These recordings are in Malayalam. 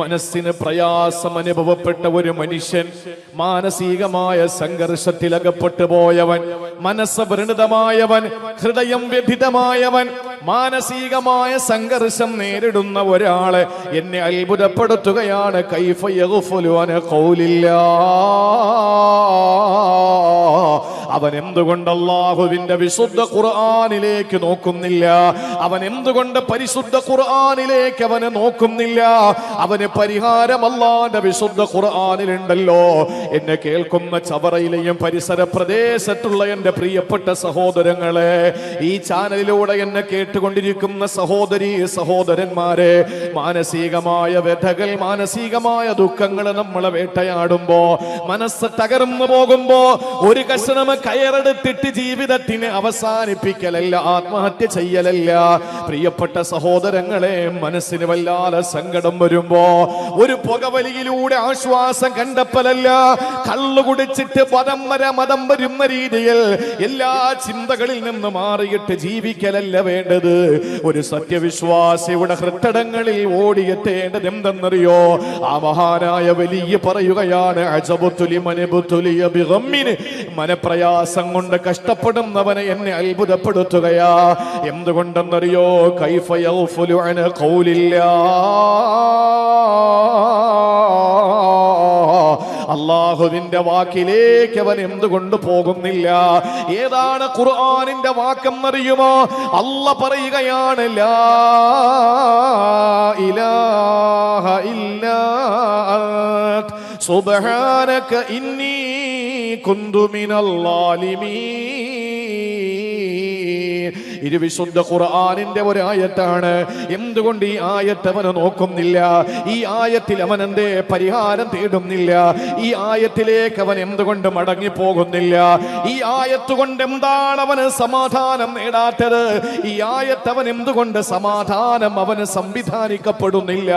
മനസ്സിന് പ്രയാസം അനുഭവപ്പെട്ട ഒരു മനുഷ്യൻ, മാനസികമായ സംഘർഷത്തിലകപ്പെട്ടു പോയവൻ, മനസ്സ് വ്രണതമായവൻ, ഹൃദയം വ്യഥിതമായവൻ, മാനസികമായ സംഘർഷം നേരിടുന്ന ഒരാളെ എന്നെ അത്ഭുതപ്പെടുത്തുകയാണ്. കൈഫ യഗ്ഫുലു അൻ ഖൗലില്ലാഹ്. അവൻ എന്തുകൊണ്ട് അല്ലാഹുവിന്റെ വിശുദ്ധ ഖുർആനിലേക്ക് നോക്കുന്നില്ല? അവൻ എന്തുകൊണ്ട് പരിശുദ്ധ ഖുർആനിലേക്ക് അവന് നോക്കുന്നില്ല? അവന് പരിഹാരം അല്ലാഹുവിന്റെ വിശുദ്ധ ഖുർആനിലുണ്ടല്ലോ. എന്നെ കേൾക്കുന്ന ചവറയിലെയും പരിസര പ്രദേശത്തുള്ള എന്റെ പ്രിയപ്പെട്ട സഹോദരങ്ങളെ, ഈ ചാനലിലൂടെ എന്നെ കേട്ടുകൊണ്ടിരിക്കുന്ന സഹോദരീ സഹോദരന്മാരെ, മാനസികമായ വ്യഥകൾ, മാനസികമായ ദുഃഖങ്ങൾ നമ്മളെ വേട്ടയാടുമ്പോ, മനസ്സ് തകർന്നു പോകുമ്പോ ഒരു കഷണം കയറെടുത്തിട്ട് ജീവിതത്തിന് അവസാനിപ്പിക്കലല്ല, ആത്മഹത്യ ചെയ്യലല്ല. പ്രിയപ്പെട്ട സഹോദരങ്ങളെ, മനസ്സിന് വല്ലാതെ സങ്കടം വരുമ്പോ ഒരു പുകവലിയിലൂടെ ആശ്വാസം കണ്ടെത്തലല്ല, കള്ളു കുടിച്ചിട്ട് മതം വരുന്ന രീതിയിൽ എല്ലാ ചിന്തകളിൽ നിന്ന് മാറിയിട്ട് ജീവിക്കലല്ല വേണ്ടത്. ഒരു സത്യവിശ്വാസിയുടെ ഹൃദയങ്ങളിൽ ഓടിയെത്തേണ്ടത് എന്തെന്നറിയോ? ആ മഹാനായ വലിയ പറയുകയാണ്, മനപ്രയാസം കൊണ്ട് കഷ്ടപ്പെടുന്നവനെ എന്നെ അത്ഭുതപ്പെടുത്തുകയാ. എന്തുകൊണ്ടെന്നറിയോ? കൈഫ യഗ്ഫുലു അൻ ഖൗലില്ലാഹ്. അല്ലാഹുവിന്റെ വാക്കിലേക്ക് അവൻ എന്തുകൊണ്ട് പോകുന്നില്ല? ഏതാണ് ഖുർആനിന്റെ വാക്കെന്നറിയുമോ? അല്ലാഹ് പറയുകയാണ്, ലാ ഇലാഹ ഇല്ലാ അൻത സുബ്ഹാനക ഇന്നി കുന്തു മിനൽ ളാലിമീൻ. ഇത് വിശുദ്ധ ഖുർആനിന്റെ ഒരു ആയത്താണ്. എന്തുകൊണ്ട് ഈ ആയത്ത് അവന് നോക്കുന്നില്ല? ഈ ആയത്തിൽ അവൻ എന്തേ പരിഹാരം തേടുന്നില്ല? ഈ ആയത്തിലേക്ക് അവൻ എന്തുകൊണ്ട് മടങ്ങി പോകുന്നില്ല? ഈ ആയത്ത് കൊണ്ട് എന്താണ് അവന് സമാധാനം നേടാത്തത്? ഈ ആയത്ത് അവൻ എന്തുകൊണ്ട് സമാധാനം അവന് സംവിധാനിക്കപ്പെടുന്നില്ല?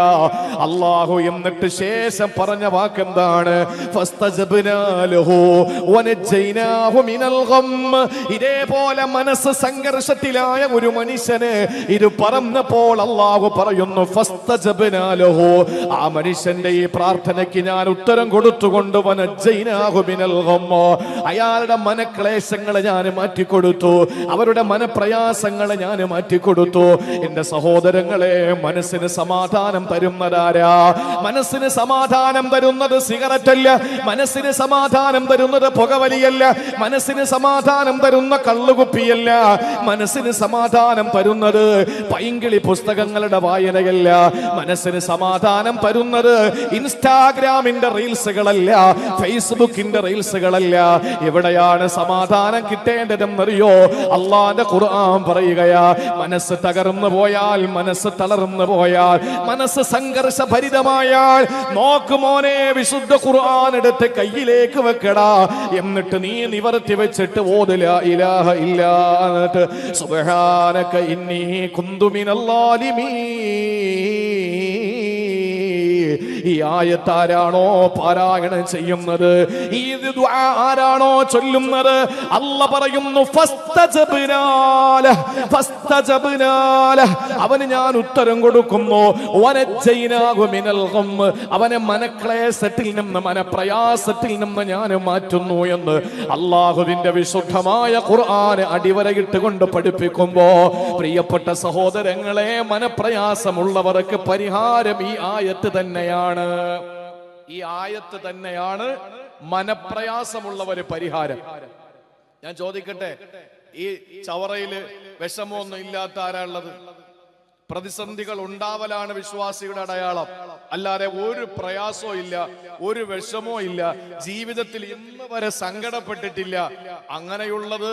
അല്ലാഹു എന്നിട്ട് ശേഷം പറഞ്ഞ വാക്കെന്താണ്? ഫസ്തജബ്നാ ലഹു വനജൈനാഹു മിനൽ ഗം. ഇതേപോലെ മനസ്സ് സംഘർഷത്തിൽ ഒരു മനുഷ്യന് ഇത് പറഞ്ഞപ്പോൾ അല്ലാഹു പറയുന്നു, ഫസ്തജബ്നാ ലഹു. ആ മനുഷ്യന്റെ ഈ പ്രാർത്ഥനയ്ക്ക് ഞാൻ ഉത്തരം കൊടുത്തുകൊണ്ട് വനജൈനാഹു മിനൽ ഗം. അയാളുടെ മനക്ലേശങ്ങളെ ഞാൻ മാറ്റിക്കൊടുത്തു, അവരുടെ മനപ്രയാസങ്ങളെ ഞാൻ മാറ്റിക്കൊടുത്തു. എന്റെ സഹോദരങ്ങളെ, മനസ്സിന് സമാധാനം തരുന്നതാരാ? മനസ്സിന് സമാധാനം തരുന്നത് സിഗരറ്റ് അല്ല, മനസ്സിന് സമാധാനം തരുന്നത് പുകവലിയല്ല, മനസ്സിന് സമാധാനം തരുന്ന കള്ളുകുപ്പിയല്ല, മനസ്സിന് സമാധാനം തരുന്നത് പൈങ്കിളി പുസ്തകങ്ങളുടെ വായനയല്ല, മനസ്സിന് സമാധാനം തരുന്നത് ഇൻസ്റ്റാഗ്രാമിന്റെ റീൽസുകളല്ല, ഫേസ്ബുക്കിന്റെ റീൽസുകളല്ല. എവിടെയാണ് സമാധാനം കിട്ടേണ്ടതെന്നറിയോ? അല്ലാഹുവിന്റെ ഖുർആൻ പറയുകയാ, മനസ്സ് തകർന്നു പോയാൽ, മനസ്സ് തളർന്നു പോയാൽ, മനസ്സ് സംഘർഷഭരിതമായാൽ, നോക്ക് മോനെ, വിശുദ്ധ ഖുർആൻ എടുത്ത് കയ്യിലേക്ക് വെക്കടാ. എന്നിട്ട് നീ നിവർത്തി വെച്ചിട്ട് ഓത് ലാ ഇലാഹ ഇല്ലാ അൻത സുബ്ഹാനക ഇന്നി കുന്തു മിനൽ ളാലിമീൻ. ഈ ആയത്ത് ആരാണോ പാരായണം ചെയ്യുന്നത്, ഈ ദുആ ആരാണോ ചൊല്ലുന്നത്, അല്ലാഹ് പറയുന്നു, ഫസ്തജബ്നാ ലഹ്, അവന് ഞാൻ ഉത്തരം കൊടുക്കുന്നു. വനജൈനാഹു മിനൽ ഗം, അവനെ മനക്ലേശത്തിൽ നിന്ന്, മനപ്രയാസത്തിൽ നിന്ന് ഞാൻ മാറ്റുന്നു എന്ന് അല്ലാഹുവിന്റെ വിശുദ്ധമായ ഖുർആൻ അടിവരയിട്ട് കൊണ്ട് പഠിപ്പിക്കുമ്പോ, പ്രിയപ്പെട്ട സഹോദരങ്ങളെ, മനപ്രയാസമുള്ളവർക്ക് പരിഹാരം ഈ ആയത്ത് തന്നെയാണ്. ഈ ആയത്ത് തന്നെയാണ് മനപ്രയാസമുള്ളവര് പരിഹാരം. ഞാൻ ചോദിക്കട്ടെ, ഈ ചവറയില് വിഷമമൊന്നും ഇല്ലാത്ത ആരാളുള്ളത്? പ്രതിസന്ധികൾ ഉണ്ടാവലാണ് വിശ്വാസിയുടെ അടയാളം, അല്ലാതെ ഒരു പ്രയാസവും ഇല്ല, ഒരു വിഷമവും ഇല്ല, ജീവിതത്തിൽ ഇന്ന് വരെ സങ്കടപ്പെട്ടിട്ടില്ല. അങ്ങനെയുള്ളത്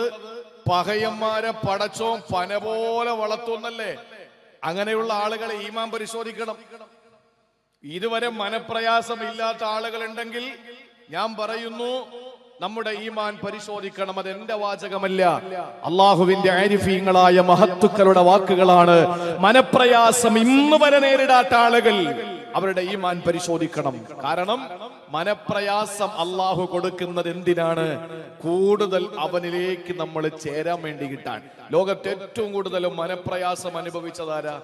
പകയന്മാരെ പടച്ചോൻ പന പോലെ വളർത്തുന്നല്ലേ? അങ്ങനെയുള്ള ആളുകളെ ഈമാൻ പരിശോധിക്കണം. ഇതുവരെ മനപ്രയാസം ഇല്ലാത്ത ആളുകളുണ്ടെങ്കിൽ ഞാൻ പറയുന്നു, നമ്മുടെ ഈമാൻ പരിശോധിക്കണം. അത് എന്റെ വാചകമല്ല, അള്ളാഹുവിന്റെ ആരിഫീങ്ങളായ മഹത്തുക്കളുടെ വാക്കുകളാണ്. മനപ്രയാസം ഇന്ന് വരെ നേരിടാത്ത ആളുകൾ അവരുടെ ഈമാൻ പരിശോധിക്കണം. കാരണം മനപ്രയാസം അള്ളാഹു കൊടുക്കുന്നത് എന്തിനാണ്? കൂടുതൽ അവനിലേക്ക് നമ്മൾ ചേരാൻ വേണ്ടി കിട്ടാൻ. ലോകത്തെ ഏറ്റവും കൂടുതൽ മനപ്രയാസം അനുഭവിച്ചതാരാ?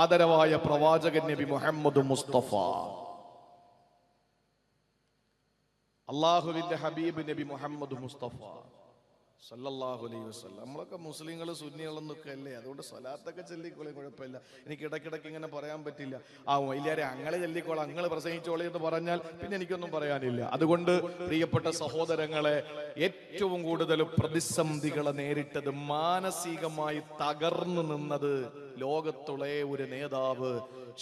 ആദരവായ പ്രവാചകൻ നബി മുഹമ്മദ് മുസ്തഫ. അള്ളാഹുവിന്റെ ഹബീബ് നബി മുഹമ്മദ് മുസ്തഫ സല്ലല്ലാഹു അലൈഹി വസല്ലം. നമ്മളൊക്കെ മുസ്ലിങ്ങൾ സുന്നികളെന്നൊക്കെ അല്ലേ, അതുകൊണ്ട് സ്വലാത്തൊക്കെ ചൊല്ലിക്കോളെ, കുഴപ്പമില്ല. എനിക്ക് ഇടയ്ക്കിടയ്ക്ക് ഇങ്ങനെ പറയാൻ പറ്റില്ല. വലിയാരെ അങ്ങളെ ചൊല്ലിക്കോളാം, അങ്ങള് പ്രസംഗിച്ചോളെ എന്ന് പറഞ്ഞാൽ പിന്നെ എനിക്കൊന്നും പറയാനില്ല. അതുകൊണ്ട് പ്രിയപ്പെട്ട സഹോദരങ്ങളെ, ഏറ്റവും കൂടുതൽ പ്രതിസന്ധികളെ നേരിട്ടത്, മാനസികമായി തകർന്നു നിന്നത് ലോകത്തുള്ള ഒരു നേതാവ്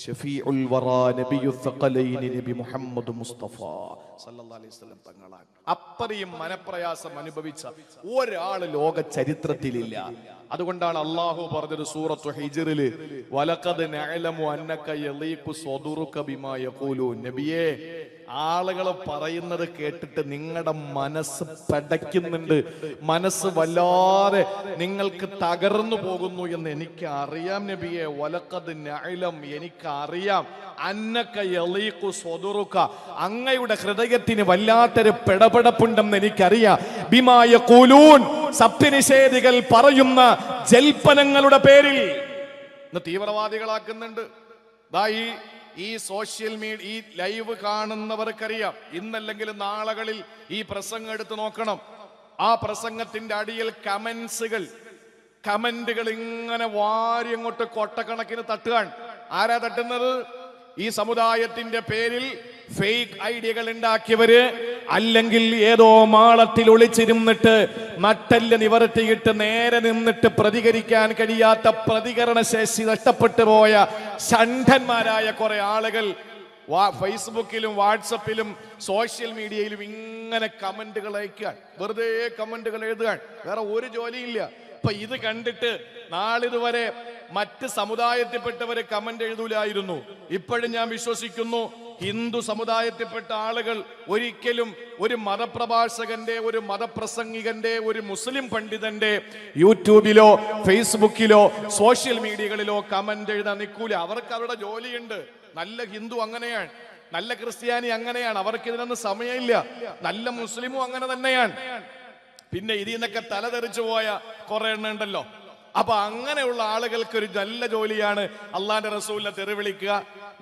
ഷഫീഉൽ വറാ നബിയുൽ സഖലൈൻ നബി മുഹമ്മദ് മുസ്തഫ സല്ലല്ലാഹു അലൈഹി വസല്ലം തങ്ങളാണ്. അത്രയും മനപ്രയാസം അനുഭവിച്ച ഒരാള് ലോക ചരിത്രത്തിലില്ല. അതുകൊണ്ടാണ് അള്ളാഹു പറഞ്ഞത് സൂറത്തു ഹിജ്റില്, വലഖദ് നഅലമു അന്നക യളീഖു സ്വദുറുക ബിമാ യഖൂലൂൻ. നബിയേ, ആളുകൾ പറയുന്നത് കേട്ടിട്ട് നിങ്ങളുടെ മനസ്സ് പടയ്ക്കുന്നുണ്ട്, മനസ്സ് വല്ലാതെ നിങ്ങൾക്ക് തകർന്നു പോകുന്നു എന്ന് എനിക്ക് അറിയാം നബിയെ. വലഖദ് നഅലം, എനിക്കറിയാം, അന്നക യളീഖു സ്വദുറുക, അങ്ങയുടെ ഹൃദയത്തിന് വല്ലാത്തൊരു പിടപെടപ്പുണ്ടെന്ന് എനിക്കറിയാം. ബിമാ യഖൂലൂൻ, സത്യനിഷേധികൾ പറയുന്ന ജൽപ്പനങ്ങളുടെ പേരിൽ. ഇന്ന് തീവ്രവാദികളാക്കുന്നുണ്ട്. ഈ സോഷ്യൽ മീഡിയ, ഈ ലൈവ് കാണുന്നവർക്കറിയാം, ഇന്നല്ലെങ്കിൽ നാളുകളിൽ ഈ പ്രസംഗം എടുത്ത് നോക്കണം. ആ പ്രസംഗത്തിന്റെ അടിയിൽ കമന്റുകൾ ഇങ്ങനെ വാരി അങ്ങോട്ട് കൊട്ടക്കണക്കിന് തട്ടുകയാണ്. ആരാ തട്ടുന്നത്? ഈ സമുദായത്തിന്റെ പേരിൽ ഫേക്ക് ഐഡിയകൾ ഉണ്ടാക്കിയവര്, അല്ലെങ്കിൽ ഏതോ മാളത്തിൽ ഒളിച്ചിരുന്നിട്ട് നട്ടെല്ല് നിവർത്തിയിട്ട് നേരെ നിന്നിട്ട് പ്രതികരിക്കാൻ കഴിയാത്ത പ്രതികരണ ശേഷി നഷ്ടപ്പെട്ടു പോയ ഷണ്ഡന്മാരായ കുറെ ആളുകൾ ഫേസ്ബുക്കിലും വാട്സപ്പിലും സോഷ്യൽ മീഡിയയിലും ഇങ്ങനെ കമന്റുകൾ അയക്കാൻ, വെറുതെ കമന്റുകൾ എഴുതുകയാണ്. വേറെ ഒരു ജോലിയില്ല. അപ്പൊ ഇത് കണ്ടിട്ട് നാളിതുവരെ മറ്റ് സമുദായത്തിൽപ്പെട്ടവര് കമന്റ് എഴുതൂലായിരുന്നു. ഇപ്പോഴും ഞാൻ വിശ്വസിക്കുന്നു, ഹിന്ദു സമുദായത്തിൽപ്പെട്ട ആളുകൾ ഒരിക്കലും ഒരു മതപ്രഭാഷകന്റെ, ഒരു മതപ്രസംഗികന്റെ, ഒരു മുസ്ലിം പണ്ഡിതന്റെ യൂട്യൂബിലോ ഫേസ്ബുക്കിലോ സോഷ്യൽ മീഡിയകളിലോ കമന്റ് എഴുതാൻ നിൽക്കൂല. അവർക്ക് അവരുടെ ജോലിയുണ്ട്. നല്ല ഹിന്ദു അങ്ങനെയാണ്, നല്ല ക്രിസ്ത്യാനി അങ്ങനെയാണ്, അവർക്ക് ഇതിനൊന്നും സമയമില്ല. നല്ല മുസ്ലിമും അങ്ങനെ തന്നെയാണ്. പിന്നെ ഇതിൽ നിന്നൊക്കെ തലതെറിച്ചു പോയ കുറെ എണ്ണം ഉണ്ടല്ലോ. അപ്പൊ അങ്ങനെയുള്ള ആളുകൾക്ക് ഒരു നല്ല ജോലിയാണ് അള്ളാന്റെ റസൂലിനെ തെറിവിളിക്കുക,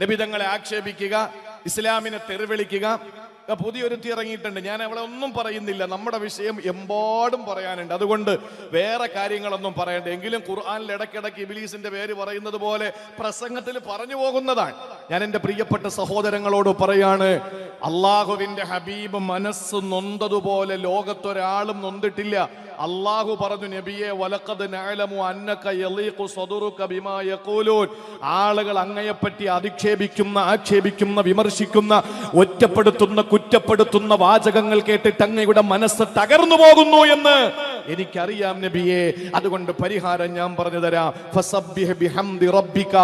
നബിതങ്ങളെ ആക്ഷേപിക്കുക, ഇസ്ലാമിനെ തെറിവിളിക്കുക. പുതിയൊരുത്തി ഇറങ്ങിയിട്ടുണ്ട്, ഞാൻ അവളെ ഒന്നും പറയുന്നില്ല, നമ്മുടെ വിഷയം എമ്പാടും പറയാനുണ്ട്. അതുകൊണ്ട് വേറെ കാര്യങ്ങളൊന്നും പറയണ്ട. എങ്കിലും ഖുർആനിൽ ഇടയ്ക്കിടയ്ക്ക് ഇബ്ലീസിന്റെ പേര് പറയുന്നത് പോലെ പ്രസംഗത്തിൽ പറഞ്ഞു പോകുന്നതാണ്. ഞാൻ എൻ്റെ പ്രിയപ്പെട്ട സഹോദരങ്ങളോട് പറയാണ്, അള്ളാഹുവിന്റെ ഹബീബ് മനസ്സ് നൊന്തതുപോലെ ലോകത്തൊരാളും നൊന്തിട്ടില്ല. അള്ളാഹു പറഞ്ഞു, നബിയെ, വലഖദ് നഅലമു അന്നക യളീഖു സ്വദുറുക ബിമാ യഖൂലൂൻ. ആളുകൾ അങ്ങയെപ്പറ്റി അധിക്ഷേപിക്കുന്ന, ആക്ഷേപിക്കുന്ന, വിമർശിക്കുന്ന, ഒറ്റപ്പെടുത്തുന്ന, കുറ്റപ്പെടുത്തുന്ന വാചകങ്ങൾ കേട്ടിട്ട് അങ്ങയുടെ മനസ്സ് തകർന്നു പോകുന്നു എന്ന് എനിക്കറിയാം നബിയെ. അതുകൊണ്ട് പരിഹാരം ഞാൻ പറഞ്ഞു തരാം. ഫസബ്ബിഹ് ബിഹംദി റബ്ബിക,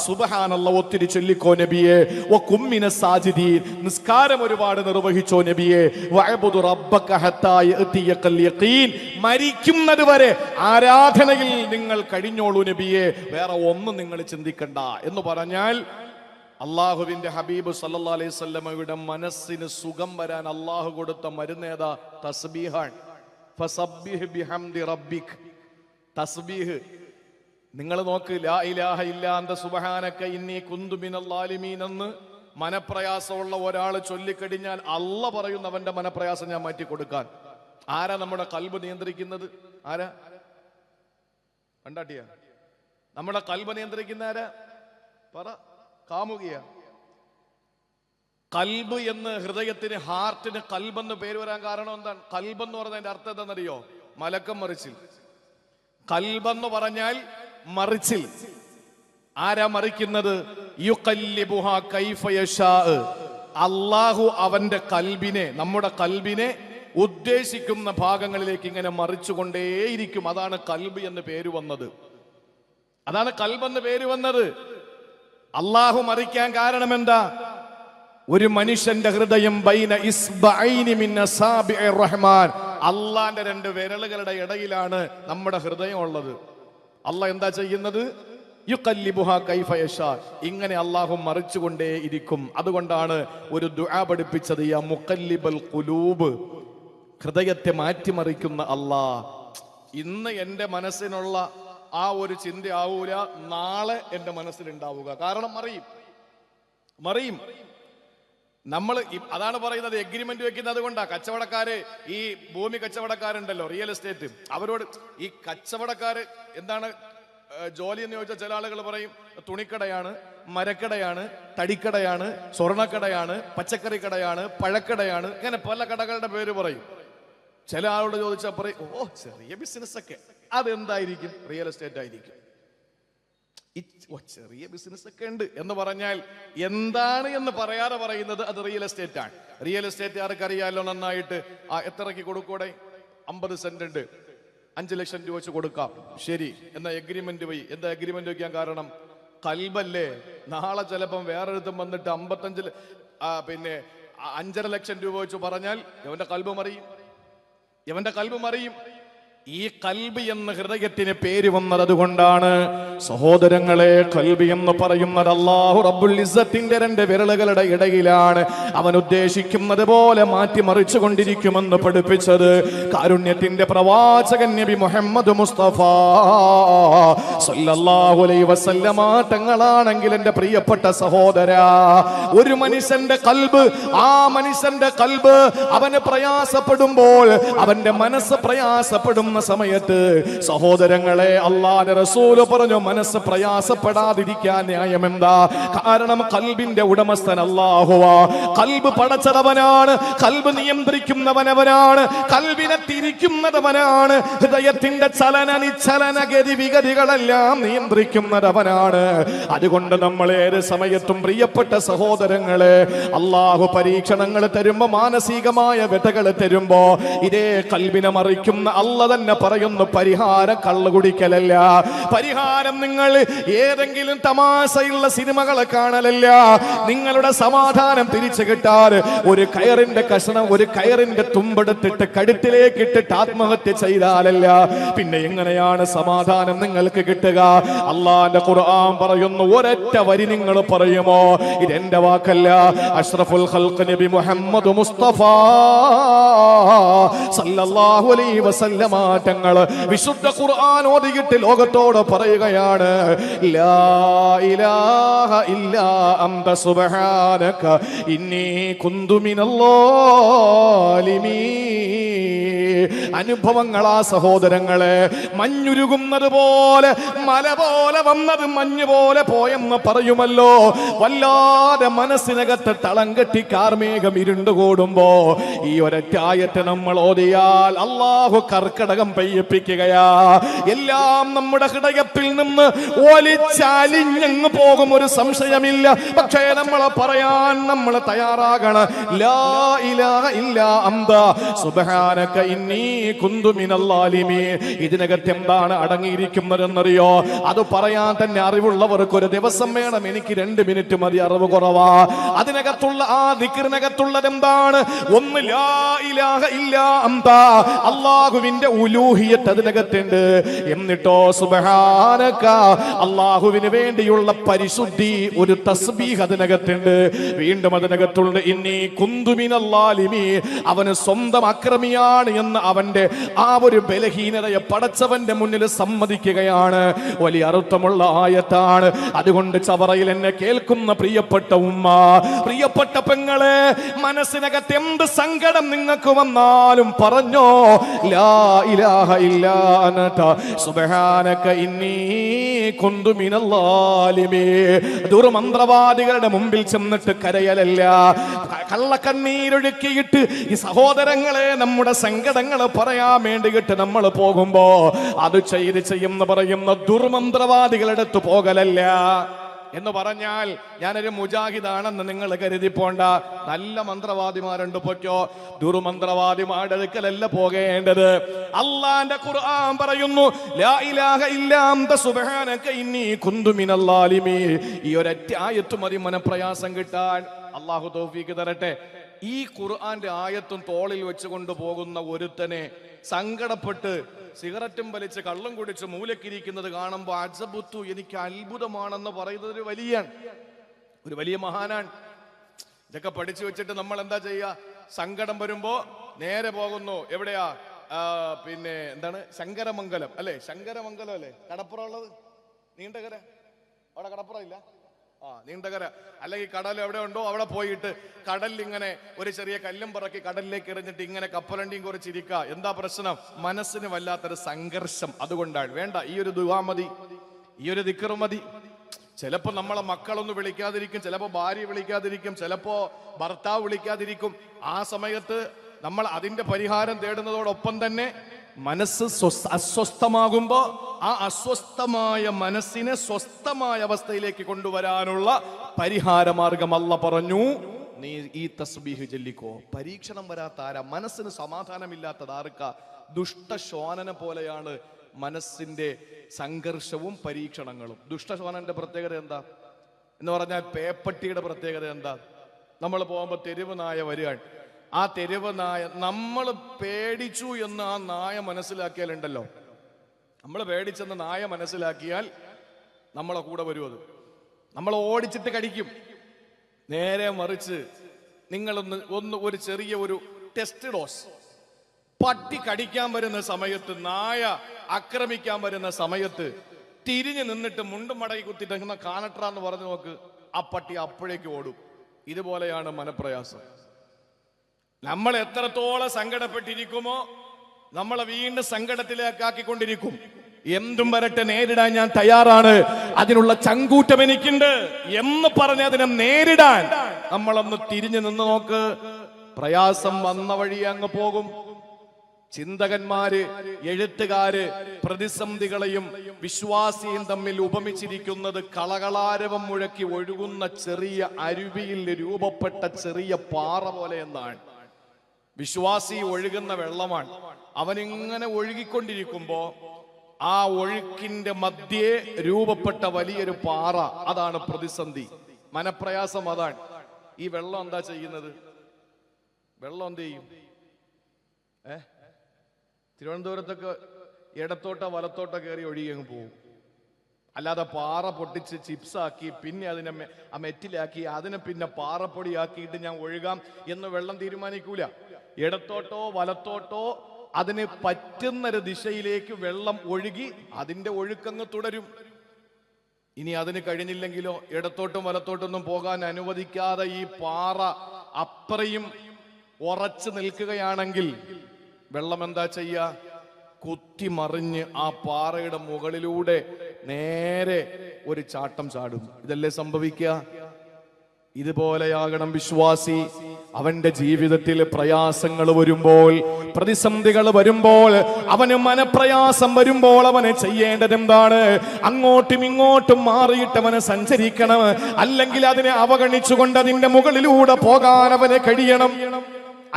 സുബ്ഹാനല്ലാഹ് ഒത്തിരി ചൊല്ലിക്കോ നബിയെ. വകും മിനസ് സാജിദീൻ, നിസ്കാരം ഒരുപാട് നിർവഹിച്ചോ നബിയെ. വഅബ്ദു റബ്ബക ഹത്താ യഅതിയകൽ യഖീൻ, മരിക്കുന്നത് വരെ ആരാധനയിൽ നിങ്ങൾ കഴിഞ്ഞോളൂ നബിയെ, വേറെ ഒന്നും നിങ്ങൾ ചിന്തിക്കണ്ട എന്ന് പറഞ്ഞാൽ, അള്ളാഹുവിന്റെ ഹബീബ് സല്ലല്ലാഹു അലൈഹി വസല്ലമയുടെ മനസ്സിന് സുഖം വരാൻ അള്ളാഹു കൊടുത്ത മരുന്നേതാ? തസ്ബീഹാണ്. ഫസബ്ബിഹ് ബിഹംദി റബ്ബിക്. തസ്ബീഹ് നിങ്ങൾ നോക്ക്, ലാ ഇലാഹ ഇല്ലാ അന്ത സുബ്ഹാനക ഇന്നി കുന്തു മിനൽ ളാലിമീൻ എന്ന് മനപ്രയാസമുള്ള ഒരാൾ ചൊല്ലിക്കഴിഞ്ഞാൽ അള്ള പറയുന്നവന്റെ മനപ്രയാസം ഞാൻ മാറ്റി കൊടുക്കാൻ. ആരാ നമ്മുടെ കൽബ് നിയന്ത്രിക്കുന്നത്? ആരാ? കണ്ടാട്ടിയ നമ്മുടെ കൽബ് നിയന്ത്രിക്കുന്ന ആരാ? പറ. കാമുകിയ. കൽബ് എന്ന് ഹൃദയത്തിന്, ഹാർട്ടിന് കൽബെന്ന് പേര് വരാൻ കാരണം എന്താണ്? കൽബെന്ന് പറഞ്ഞതിന്റെ അർത്ഥം എന്താണെന്നറിയോ? മലക്കം മറിച്ചിൽ. കൽബെന്ന് പറഞ്ഞാൽ മറിച്ചിൽ. ആരാ മറിക്കുന്നത്? യുഖല്ലിബുഹാ കൈഫ യശാ. അല്ലാഹു അവന്റെ കൽബിനെ, നമ്മുടെ കൽബിനെ ഉദ്ദേശിക്കുന്ന ഭാഗങ്ങളിലേക്ക് ഇങ്ങനെ മറിച്ചുകൊണ്ടേയിരിക്കും. അതാണ് കൽബ് എന്ന് പേര് വന്നത്. അതാണ് കൽബെന്ന് പേര് വന്നത്. അള്ളാഹു മറിക്കാൻ കാരണം എന്താ? ഒരു മനുഷ്യന്റെ ഹൃദയം ബൈന ഇസ്ബഅൈനി മിൻ അസാബിഇർ റഹ്മാൻ, അള്ളാന്റെ രണ്ട് വിരലുകളുടെ ഇടയിലാണ് നമ്മുടെ ഹൃദയം ഉള്ളത്. അള്ളാഹ് എന്താ ചെയ്യുന്നത്? യുഖല്ലിബുഹാ കൈഫ യശാ. ഇങ്ങനെ അള്ളാഹു മറിച്ചുകൊണ്ടേ ഇരിക്കും. അതുകൊണ്ടാണ് ഒരു ദുആ പഠിപ്പിച്ചത്, യാ മുഖല്ലിബൽ ഖുലൂബ്, ഹൃദയത്തെ മാറ്റിമറിക്കുന്ന അള്ളാഹ്. ഇന്ന് എൻ്റെ മനസ്സിനുള്ള ആ ഒരു ചിന്ത ആവൂല നാളെ എൻ്റെ മനസ്സിലുണ്ടാവുക. കാരണം മറിയും. നമ്മൾ അതാണ് പറയുന്നത്, എഗ്രിമെന്റ് വെക്കുന്നത് കൊണ്ടാ. കച്ചവടക്കാര്, ഈ ഭൂമി കച്ചവടക്കാരുണ്ടല്ലോ, റിയൽ എസ്റ്റേറ്റ്, അവരോട് ഈ കച്ചവടക്കാര് എന്താണ് ജോലി എന്ന് ചോദിച്ചാൽ ചില ആളുകൾ പറയും തുണിക്കടയാണ്, മരക്കടയാണ്, തടിക്കടയാണ്, സ്വർണ്ണക്കടയാണ്, പച്ചക്കറി കടയാണ്, പഴക്കടയാണ്, ഇങ്ങനെ പല കടകളുടെ പേര് പറയും. ചില ആളോട് ചോദിച്ചാൽ പറയും ഓ ചെറിയ ബിസിനസ് ഒക്കെ. അതെന്തായിരിക്കും? റിയൽ എസ്റ്റേറ്റ് ആയിരിക്കും. ചെറിയ ബിസിനസ് ഒക്കെ ഉണ്ട് എന്ന് പറഞ്ഞാൽ എന്താണ് എന്ന് പറയാതെ പറയുന്നത് അത് റിയൽ എസ്റ്റേറ്റ് ആണ്. റിയൽ എസ്റ്റേറ്റ് ആർക്കറിയാലോ നന്നായിട്ട്. എത്രയ്ക്ക് കൊടുക്കൂടെ? 50 സെന്റ് ഉണ്ട്, 5 ലക്ഷം രൂപ വെച്ച് കൊടുക്കാം. ശരി, എന്നാ എഗ്രിമെന്റ് പോയി. എന്താ എഗ്രിമെന്റ് വെക്കാൻ കാരണം? കൽബല്ലേ. നാളെ ചിലപ്പം വേറൊരുത്തും വന്നിട്ട് 55 പിന്നെ 5.5 ലക്ഷം രൂപ വെച്ച് പറഞ്ഞാൽ ഇവന്റെ കൽബ് മറിയും, ഇവന്റെ കൽബ് മറിയും. ഈ കൽബ് എന്ന ഹൃദയത്തിന് പേര് വന്നത് അതുകൊണ്ടാണ്. സഹോദരങ്ങളെ, കൽബ് എന്ന് പറയുന്നത് അല്ലാഹു റബ്ബുൽ ഇസ്സത്തിന്റെ 2 വിരലുകളുടെ ഇടയിലാണ്. അവൻ ഉദ്ദേശിക്കുന്നത് പോലെ മാറ്റിമറിച്ചു കൊണ്ടിരിക്കുമെന്ന് പഠിപ്പിച്ചത് കാരുണ്യത്തിന്റെ പ്രവാചകൻ നബി മുഹമ്മദ് മുസ്തഫ സല്ലല്ലാഹു അലൈഹി വസല്ലമ തങ്ങളാണെങ്കിൽ എന്റെ പ്രിയപ്പെട്ട സഹോദരാ, ഒരു മനുഷ്യന്റെ കൽബ്, ആ മനുഷ്യന്റെ കൽബ് അവന് പ്രയാസപ്പെടുമ്പോൾ, അവന്റെ മനസ്സ് പ്രയാസപ്പെടും സമയത്ത് സഹോദരങ്ങളെ, അല്ലാഹുവിന്റെ റസൂല് പറഞ്ഞു മനസ്സ് പ്രയാസപ്പെടാതിരിക്കാൻ ന്യായം എന്താ? കാരണം കൽബിന്റെ ഉടമസ്ഥൻ അല്ലാഹുവാ. കൽബ് പടച്ചവനാണ്, കൽബ് നിയന്ത്രിക്കുന്നവനവനാണ്, കൽബിനെ തിരിക്കുന്നതവനാണ്, ഹൃദയത്തിന്റെ ചലന നിശ്ചലന ഗതിവിഗതികളെല്ലാം നിയന്ത്രിക്കുന്നതവനാണ്. അതുകൊണ്ട് നമ്മൾ ഏത് സമയത്തും പ്രിയപ്പെട്ട സഹോദരങ്ങളെ, അല്ലാഹു പരീക്ഷണങ്ങൾ തരുമ്പോ, മാനസികമായ വ്യതകൾ തരുമ്പോ, ഇതേ കൽബിനെ മറിക്കുന്ന അല്ലാഹു തന്നെ പറയുന്നു പരിഹാരം കള്ളു കുടിക്കലല്ല. പരിഹാരം നിങ്ങൾ ഏതെങ്കിലും തമാശയുള്ള സിനിമകൾ കാണലല്ല. നിങ്ങളുടെ സമാധാനം തിരിച്ചു കിട്ടാൻ ഒരു കയറിന്റെ കഷണം, ഒരു കയറിന്റെ തുമ്പെടുത്തിട്ട് കഴുത്തിലേക്ക് ഇട്ടിട്ട് ആത്മഹത്യ ചെയ്താലല്ല. പിന്നെ എങ്ങനെയാണ് സമാധാനം നിങ്ങൾക്ക് കിട്ടുക? അല്ലാഹുവിന്റെ ഖുർആൻ പറയുന്നു, ഒരൊറ്റ വരി നിങ്ങൾ പറയുമോ? ഇതെന്റെ വാക്കല്ല, അഷ്റഫുൽ ഖൽഖ് നബി മുഹമ്മദ് മുസ്തഫ സല്ലല്ലാഹു അലൈഹി വസല്ലമ തങ്ങൾ വിശുദ്ധ ഖുർആൻ ഓതിയിട്ട് ലോകത്തോട് പറയുകയാണ്, ലാ ഇലാഹ ഇല്ലാ അൻത സുബ്ഹാനക ഇന്നി കുന്തു മിനൽ ളാലിമീൻ. അനുഭവങ്ങളാ സഹോദരങ്ങളെ, മഞ്ഞുരുകുന്നത് പോലെ, മല പോലെ വന്നത് മഞ്ഞ് പോലെ പോയെന്ന് പറയുമല്ലോ. വല്ലാതെ മനസ്സിനകത്ത് തളം കെട്ടി കാർമേഘം ഇരുണ്ടുകൂടുമ്പോ ഈ ഒരൊറ്റ ആയത്ത് നമ്മൾ ഓതിയാൽ അല്ലാഹു കർക്കടകം പെയ്യിപ്പിക്കുകയാ. എല്ലാം നമ്മുടെ ഹൃദയത്തിൽ നിന്ന് ഒലിച്ചലിഞ്ഞങ്ങ് പോകും, ഒരു സംശയമില്ല. പക്ഷേ നമ്മൾ പറയാൻ നമ്മൾ തയ്യാറാകണം. ലാ ഇലാഹ ഇല്ലാ അൻത സുബ്ഹാനക ഇന്നി കുന്തു മിനൽ ളാലിമീൻ. ഇതിനകത്ത് എന്താണ് അടങ്ങിയിരിക്കുന്നതെന്നറിയോ? അത് പറയാൻ തന്നെ അറിവുള്ളവർക്ക് ഒരു ദിവസം വേണം. എനിക്ക് 2 മിനിറ്റ് മതി, അറിവ് കുറവാ. അതിനകത്തുള്ള ആ ദിക്റിനകത്തുള്ളത് എന്താണ്? ഒന്ന് ലാ ഇലാഹ ഇല്ലാ അൻത, അല്ലാഹുവിന്റെ ഉലൂഹിയത്ത് അതിനകത്തുണ്ട്. എന്നിട്ടോ സുബ്ഹാനക, അല്ലാഹുവിന് വേണ്ടിയുള്ള പരിശുദ്ധി, ഒരു തസ്ബീഹ് അതിനകത്തുണ്ട്. വീണ്ടും അതിനകത്തുള്ള ഇന്നി കുന്തു മിനൽ ളാലിമീൻ, അവന് സ്വന്തം അക്രമിയാണ് എന്ന് അവന്റെ ആ ഒരു ബലഹീനതയെ പടച്ചവന്റെ മുന്നിൽ സമ്മതിക്കുകയാണ്. വലിയ അർത്ഥമുള്ള ആയത്താണ്. അതുകൊണ്ട് ചവറയിൽ എന്നെ കേൾക്കുന്ന പ്രിയപ്പെട്ട ഉമ്മ, പ്രിയപ്പെട്ട പെങ്ങളെ, മനസ്സിനകത്ത് എന്ത് സങ്കടം നിങ്ങൾക്ക് വന്നാലും പറഞ്ഞോ, ലാ ഇലാഹ ഇല്ലാ അൻത സുബ്ഹാനക ഇന്നി കുന്തു മിനൽ ളാലിമീൻ. ദുർമന്ത്രവാദികളുടെ മുമ്പിൽ ചെന്നിട്ട് കരയലല്ല, കള്ളക്കണ്ണീരൊഴുക്കിയിട്ട് ഈ സഹോദരങ്ങളെ നമ്മുടെ സങ്കടങ്ങൾ പറയാൻ വേണ്ടിയിട്ട് നമ്മൾ പോകുമ്പോ അത് ചെയ്യുന്ന പറയുന്ന ദുർമന്ത്രവാദികളുടെ അടുത്ത് പോകലല്ല. എന്ന് പറഞ്ഞാൽ ഞാനൊരു മുജാഹിദാണെന്ന് നിങ്ങൾ കരുതിപ്പോണ്ട. നല്ല മന്ത്രവാദിമാരുണ്ട്, പൊയ്ക്കോ. ദുർമന്ത്രവാദിമാരുടെ അടുക്കലല്ല പോകേണ്ടത്. അല്ലാഹുവിന്റെ ഖുർആൻ പറയുന്നു, ലാ ഇലാഹ ഇല്ലാ അൻത സുബ്ഹാനക ഇന്നി കുന്തു മിനൽ ളാലിമീൻ. ഈ ഒരൊറ്റ ആയത്ത് മതി മനപ്രയാസം കിട്ടാൻ. അല്ലാഹു തൗഫീഖ് തരട്ടെ. ഈ ഖുർആന്റെ ആയത്തും തോളിൽ വെച്ചുകൊണ്ട് പോകുന്ന ഒരുത്തനെ സങ്കടപ്പെട്ട് സിഗരറ്റും വലിച്ച് കള്ളും കുടിച്ച് മൂലക്കിരിക്കുന്നത് കാണുമ്പോൾ അജബുത്തു, എനിക്ക് അത്ഭുതമാണെന്ന് പറയുന്നത് ഒരു വലിയ മഹാനാണ്. ഇതൊക്കെ പഠിച്ചു വെച്ചിട്ട് നമ്മൾ എന്താ ചെയ്യുക? സങ്കടം വരുമ്പോ നേരെ പോകുന്നു. എവിടെയാ? പിന്നെ എന്താണ്, ശങ്കരമംഗലം അല്ലേ? ശങ്കരമംഗലം അല്ലേ കടപ്പുറം ഉള്ളത്? നീണ്ടകര അവിടെ കടപ്പുറം ഇല്ല? നീണ്ടകര അല്ലെങ്കിൽ കടൽ എവിടെ ഉണ്ടോ അവിടെ പോയിട്ട് കടലിൽ ഇങ്ങനെ ഒരു ചെറിയ കല്ലും പറക്കി കടലിലേക്ക് എറിഞ്ഞിട്ട് ഇങ്ങനെ കപ്പലണ്ടിയും കുറിച്ചിരിക്കുക. എന്താ പ്രശ്നം? മനസ്സിന് വല്ലാത്തൊരു സംഘർഷം. അതുകൊണ്ടാണ് വേണ്ട. ഈ ഒരു ദുആ മതി, ഈ ഒരു ദിക്ർ മതി. ചിലപ്പോ നമ്മളെ മക്കളൊന്നും വിളിക്കാതിരിക്കും, ചിലപ്പോ ഭാര്യ വിളിക്കാതിരിക്കും, ചിലപ്പോ ഭർത്താവ് വിളിക്കാതിരിക്കും. ആ സമയത്ത് നമ്മൾ അതിന്റെ പരിഹാരം തേടുന്നതോടൊപ്പം തന്നെ മനസ്സ് അസ്വസ്ഥമാകുമ്പോ ആ അസ്വസ്ഥമായ മനസ്സിനെ സ്വസ്ഥമായ അവസ്ഥയിലേക്ക് കൊണ്ടുവരാനുള്ള പരിഹാര മാർഗം അല്ലാഹ് പറഞ്ഞു, നീ ഈ തസ്ബീഹ് ചൊല്ലിക്കോ. പരീക്ഷണം വരാത്ത ആരാ? മനസ്സിന് സമാധാനമില്ലാത്തത് ആർക്കാ? ദുഷ്ടശ്വാനന പോലെയാണ് മനസ്സിന്റെ സംഘർഷവും പരീക്ഷണങ്ങളും. ദുഷ്ടശ്വാനന്റെ പ്രത്യേകത എന്താ എന്ന് പറഞ്ഞാൽ, പേപ്പട്ടിയുടെ പ്രത്യേകത എന്താ? നമ്മൾ പോകുമ്പോൾ തെരുവ് നായ വരികയാണ്. ആ തെരുവ് നായ, നമ്മൾ പേടിച്ചു എന്ന് ആ നായ മനസ്സിലാക്കിയാലുണ്ടല്ലോ, നമ്മൾ പേടിച്ചെന്ന് നായ മനസ്സിലാക്കിയാൽ നമ്മളെ കൂടെ വരും. അത് നമ്മൾ ഓടിച്ചിട്ട് കടിക്കും. നേരെ മറിച്ച് നിങ്ങളൊന്ന് ഒരു ചെറിയ ഒരു ടെസ്റ്റ് ഡോസ്, പട്ടി കടിക്കാൻ വരുന്ന സമയത്ത്, നായ ആക്രമിക്കാൻ വരുന്ന സമയത്ത് തിരിഞ്ഞു നിന്നിട്ട് മുണ്ടും മടക്കി കുത്തിട്ട് കാണട്ര എന്ന് പറഞ്ഞു നോക്ക്, ആ പട്ടി അപ്പോഴേക്ക് ഓടും. ഇതുപോലെയാണ് മനപ്രയാസം. നമ്മൾ എത്രത്തോളം സങ്കടപ്പെട്ടിരിക്കുമോ നമ്മളെ വീണ്ടും സങ്കടത്തിലേക്കാക്കിക്കൊണ്ടിരിക്കും. എന്തും വരട്ടെ, നേരിടാൻ ഞാൻ തയ്യാറാണ്, അതിനുള്ള ചങ്കൂറ്റം എനിക്കുണ്ട് എന്ന് പറഞ്ഞ് അതിനെ നേരിടാൻ നമ്മളൊന്ന് തിരിഞ്ഞു നിന്ന് നോക്ക്. പ്രയാസം വന്ന വഴി അങ്ങ് പോകും. ചിന്തകന്മാര്, എഴുത്തുകാര് പ്രതിസന്ധികളെയും വിശ്വാസിയും തമ്മിൽ ഉപമിച്ചിരിക്കുന്നത് കളകളാരവം മുഴക്കി ഒഴുകുന്ന ചെറിയ അരുവിയിൽ രൂപപ്പെട്ട ചെറിയ പാറ പോലെ എന്നാണ്. വിശ്വാസി ഒഴുകുന്ന വെള്ളമാണ്. അവനിങ്ങനെ ഒഴുകിക്കൊണ്ടിരിക്കുമ്പോ ആ ഒഴുക്കിന്റെ മധ്യേ രൂപപ്പെട്ട വലിയൊരു പാറ, അതാണ് പ്രതിസന്ധി, മനപ്രയാസം. അതാണ് ഈ വെള്ളം എന്താ ചെയ്യുന്നത്? വെള്ളം എന്ത് ചെയ്യും? തിരുവനന്തപുരത്തൊക്കെ ഇടത്തോട്ടോ വലത്തോട്ടോ കയറി ഒഴുകി അങ്ങ് പോകും. അല്ലാതെ പാറ പൊട്ടിച്ച് ചിപ്സാക്കി പിന്നെ അതിനെ മെറ്റിലാക്കി അതിനെ പിന്നെ പാറപ്പൊടിയാക്കിയിട്ട് ഞാൻ ഒഴുകാം എന്ന് വെള്ളം തീരുമാനിക്കൂല. ഇടത്തോട്ടോ വലത്തോട്ടോ അതിന് പറ്റുന്നൊരു ദിശയിലേക്ക് വെള്ളം ഒഴുകി അതിന്റെ ഒഴുക്കങ്ങ് തുടരും. ഇനി അതിന് കഴിഞ്ഞില്ലെങ്കിലോ, ഇടത്തോട്ടും വലത്തോട്ടൊന്നും പോകാൻ അനുവദിക്കാതെ ഈ പാറ അത്രയും ഉറച്ചു നിൽക്കുകയാണെങ്കിൽ വെള്ളം എന്താ ചെയ്യുക? കുത്തിമറിഞ്ഞ് ആ പാറയുടെ മുകളിലൂടെ നേരെ ഒരു ചാട്ടം ചാടും. ഇതല്ലേ സംഭവിക്കുക? ഇതുപോലെയാകണം വിശ്വാസി. അവന്റെ ജീവിതത്തിൽ പ്രയാസങ്ങൾ വരുമ്പോൾ, പ്രതിസന്ധികൾ വരുമ്പോൾ, അവന് മനപ്രയാസം വരുമ്പോൾ അവന് ചെയ്യേണ്ടത് എന്താണ്? അങ്ങോട്ടും ഇങ്ങോട്ടും മാറിയിട്ട് അവന് സഞ്ചരിക്കണം. അല്ലെങ്കിൽ അതിനെ അവഗണിച്ചുകൊണ്ട് അതിന്റെ മുകളിലൂടെ പോകാൻ അവന് കഴിയണം.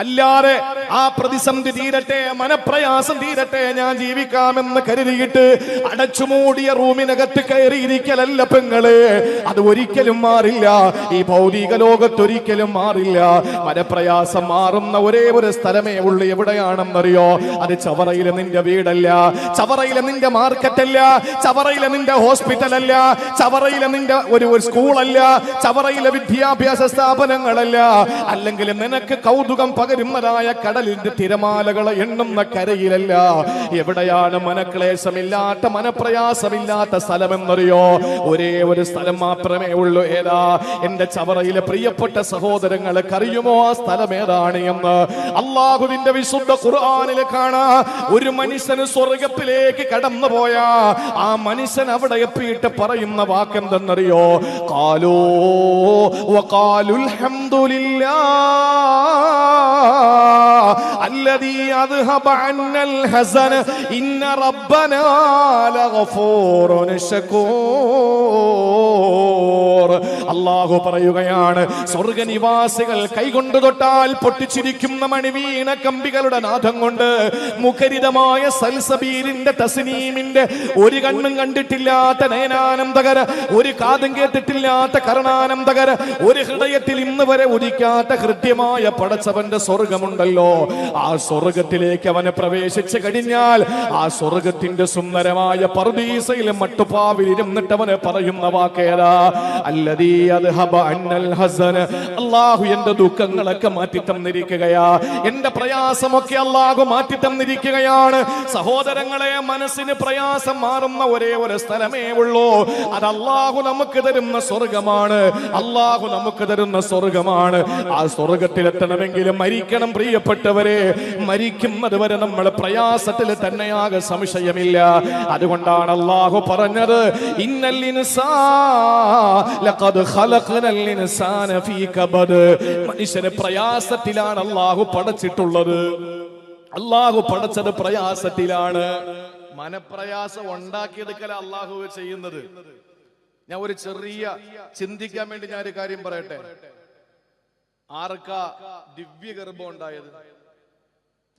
അല്ലാതെ ആ പ്രതിസന്ധി തീരട്ടെ, മനപ്രയാസം തീരട്ടെ, ഞാൻ ജീവിക്കാമെന്ന് കരുതിയിട്ട് അടച്ചുമൂടിയ റൂമിനകത്ത് കയറിയിരിക്കലല്ല പെങ്ങളെ. അത് ഒരിക്കലും മാറില്ല. ഈ ഭൗതിക ലോകത്തൊരിക്കലും മാറില്ല. മനപ്രയാസം മാറുന്ന ഒരേ ഒരു സ്ഥലമേ ഉള്ളൂ. എവിടെയാണെന്നറിയോ? അത് ചവറയിലെ നിന്റെ വീടല്ല, ചവറയിലെ നിന്റെ മാർക്കറ്റല്ല, ചവറയിലെ നിന്റെ ഹോസ്പിറ്റലല്ല, ചവറയിലെ നിന്റെ ഒരു സ്കൂളല്ല, ചവറയിലെ വിദ്യാഭ്യാസ സ്ഥാപനങ്ങളല്ല, അല്ലെങ്കിൽ നിനക്ക് കൗതുകം പകരുന്നതായ കടലിന്റെ തിരമാലകളെ എണ്ണുന്ന കരയിലല്ല. എവിടെയാണ് മനക്ലേശമില്ലാത്ത, മനപ്രയാസമില്ലാത്ത സ്ഥലമെന്നറിയോ? ഒരേ ഒരു സ്ഥലം മാത്രമേ ഉള്ളൂ. ഏതാ? എന്റെ ചവറയിലെ പ്രിയപ്പെട്ട സഹോദരങ്ങൾക്ക് അറിയുമോ ആ സ്ഥലം ഏതാണ് എന്ന്? അള്ളാഹുവിന്റെ വിശുദ്ധ ഖുർആനിൽ കാണാ, ഒരു മനുഷ്യന് സ്വർഗത്തിലേക്ക് കടന്നുപോയ ആ മനുഷ്യൻ അവിടെ എത്തിയിട്ട് പറയുന്ന വാക്കെന്തെന്നറിയോ? ഖാലൂ വഖാലുൽ ഹംദുലില്ലാഹ് الذي أذهب عنا الحزن إن ربنا لغفور شكور. അല്ലാഹു പറയുകയാണ്, സ്വർഗനിവാസികൾ കൈകൊണ്ട് തൊട്ടാൽ പൊട്ടിച്ചിരിക്കുന്ന മണിവീണ കമ്പികളുടെ നാദം കൊണ്ട്, മുഖരിതമായ സൽസബീലിന്റെ തസ്നീമിന്റെ ഒരു കണ്ണും കണ്ടിട്ടില്ലാത്ത നയനാനന്ദകര, ഒരു കാതും കേട്ടിട്ടില്ലാത്ത കർണാനന്ദകര, ഒരു ഹൃദയത്തിൽ ഇന്ന് വരെ ഉദിക്കാത്ത ഹൃദ്യമായ പടച്ചവന്റെ സ്വർഗമുണ്ടല്ലോ. ആ സ്വർഗത്തിലേക്ക് അവന് പ്രവേശിച്ചു കഴിഞ്ഞാൽ ആ സ്വർഗത്തിന്റെ സുന്ദരമായ പർദീസയിൽ മട്ടുപ്പാവിൽ ഇരുന്നിട്ട് അവന് പറയുന്ന വാക്കേതാ, അല്ലദീ അദ്ഹബ അന്നൽ ഹസന, അല്ലാഹു എന്റെ ദുഃഖങ്ങളൊക്കെ മാറ്റി തന്നിരിക്കുകയാ, എന്റെ പ്രയാസമൊക്കെ അല്ലാഹു മാറ്റി തന്നിരിക്കുകയാണ്. സഹോദരങ്ങളെ, മനസ്സിന് പ്രയാസം മാറുന്ന ഒരേ ഒരു സ്ഥലമേ ഉള്ളൂ, അത് അല്ലാഹു നമുക്ക് തരുന്ന സ്വർഗമാണ്. അല്ലാഹു നമുക്ക് തരുന്ന സ്വർഗമാണ്. ആ സ്വർഗത്തിലെത്തണമെങ്കിൽ മരിക്കണം പ്രിയപ്പെട്ടവരെ. മരിക്കുന്നത് വരെ നമ്മൾ പ്രയാസത്തിൽ തന്നെയാകെ സംശയമില്ല. അതുകൊണ്ടാണ് അല്ലാഹു പറഞ്ഞത്, ഇന്നൽ ഇൻസാന ലഖദ് ഖലഖനൽ ഇൻസാന ഫീ കബദ്. മനുഷ്യനെ പ്രയാസത്തിലാണ് അല്ലാഹു പടച്ചിട്ടുള്ളത്. അല്ലാഹു പടച്ചത് പ്രയാസത്തിലാണ്. മനപ്രയാസം ഉണ്ടാക്കിയെടുക്കല അല്ലാഹു ചെയ്യുന്നത്. ഞാൻ ഒരു ചെറിയ ചിന്തിക്കാൻ വേണ്ടി ഞാൻ ഒരു കാര്യം പറയട്ടെ. ആർക്കാ ദിവ്യ ഗർഭം ഉണ്ടായത്?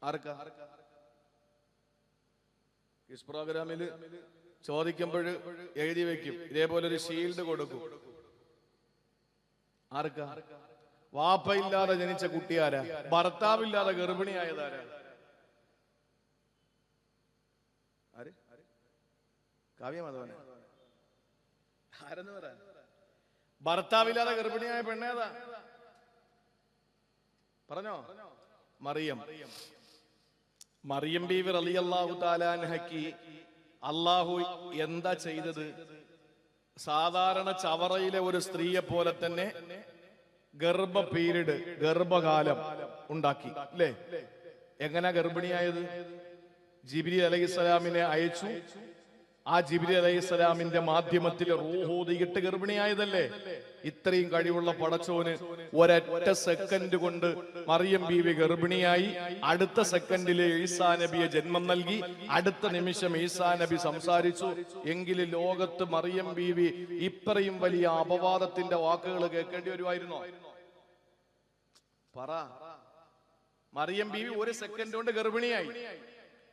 ആർക്കാ? ഈ പ്രോഗ്രാമിൽ ചോദിക്കുമ്പോൾ എഴുതി വെക്കും, ഇതേപോലെ ഒരു ഷീൽഡ് കൊടുക്കും. ആർക്കാ? വാപ്പയില്ലാതെ ജനിച്ച കുട്ടിയാരാ? ഭർത്താവില്ലാതെ ഗർഭിണിയായതാരാ? കാവ്യമാധവന ആരെന്ന് പറ. ഭർത്താവില്ലാതെ ഗർഭിണിയായ പെണ്ണേതാ? പറഞ്ഞോ. മറിയം. മറിയം ബീവി റളിയല്ലാഹു തആല അൻഹയ്ക്ക് അല്ലാഹു എന്താ ചെയ്തത്? സാധാരണ ചവറയിലെ ഒരു സ്ത്രീയെ പോലെ തന്നെ ഗർഭ പീരീഡ്, ഗർഭകാലം ഉണ്ടാക്കി അല്ലേ? എങ്ങനെ ഗർഭിണിയായത്? ജിബ്രീൽ അലൈഹിസ്സലാമിനെ അയച്ചു. ആ ജിബ്രീൽ അലൈഹിസ്സലാമിന്റെ മാധ്യമത്തിൽ റൂഹ് ഊതിയിട്ട് ഗർഭിണിയായതല്ലേ? ഇത്രയും കഴിവുള്ള പടച്ചോന് ഒരൊറ്റ സെക്കൻഡ് കൊണ്ട് മറിയം ബീവി ഗർഭിണിയായി. അടുത്ത സെക്കൻഡില് ഈസാ നബിയെ ജന്മം നൽകി. അടുത്ത നിമിഷം ഈസാ നബി സംസാരിച്ചു. എങ്കിലും ലോകത്ത് മറിയം ബീവി ഇത്രയും വലിയ അപവാദത്തിന്റെ വാക്കുകൾ കേൾക്കേണ്ടി വരുമായിരുന്നോ? പറ. മറിയം ബീവി ഒരു സെക്കൻഡ് കൊണ്ട് ഗർഭിണിയായി.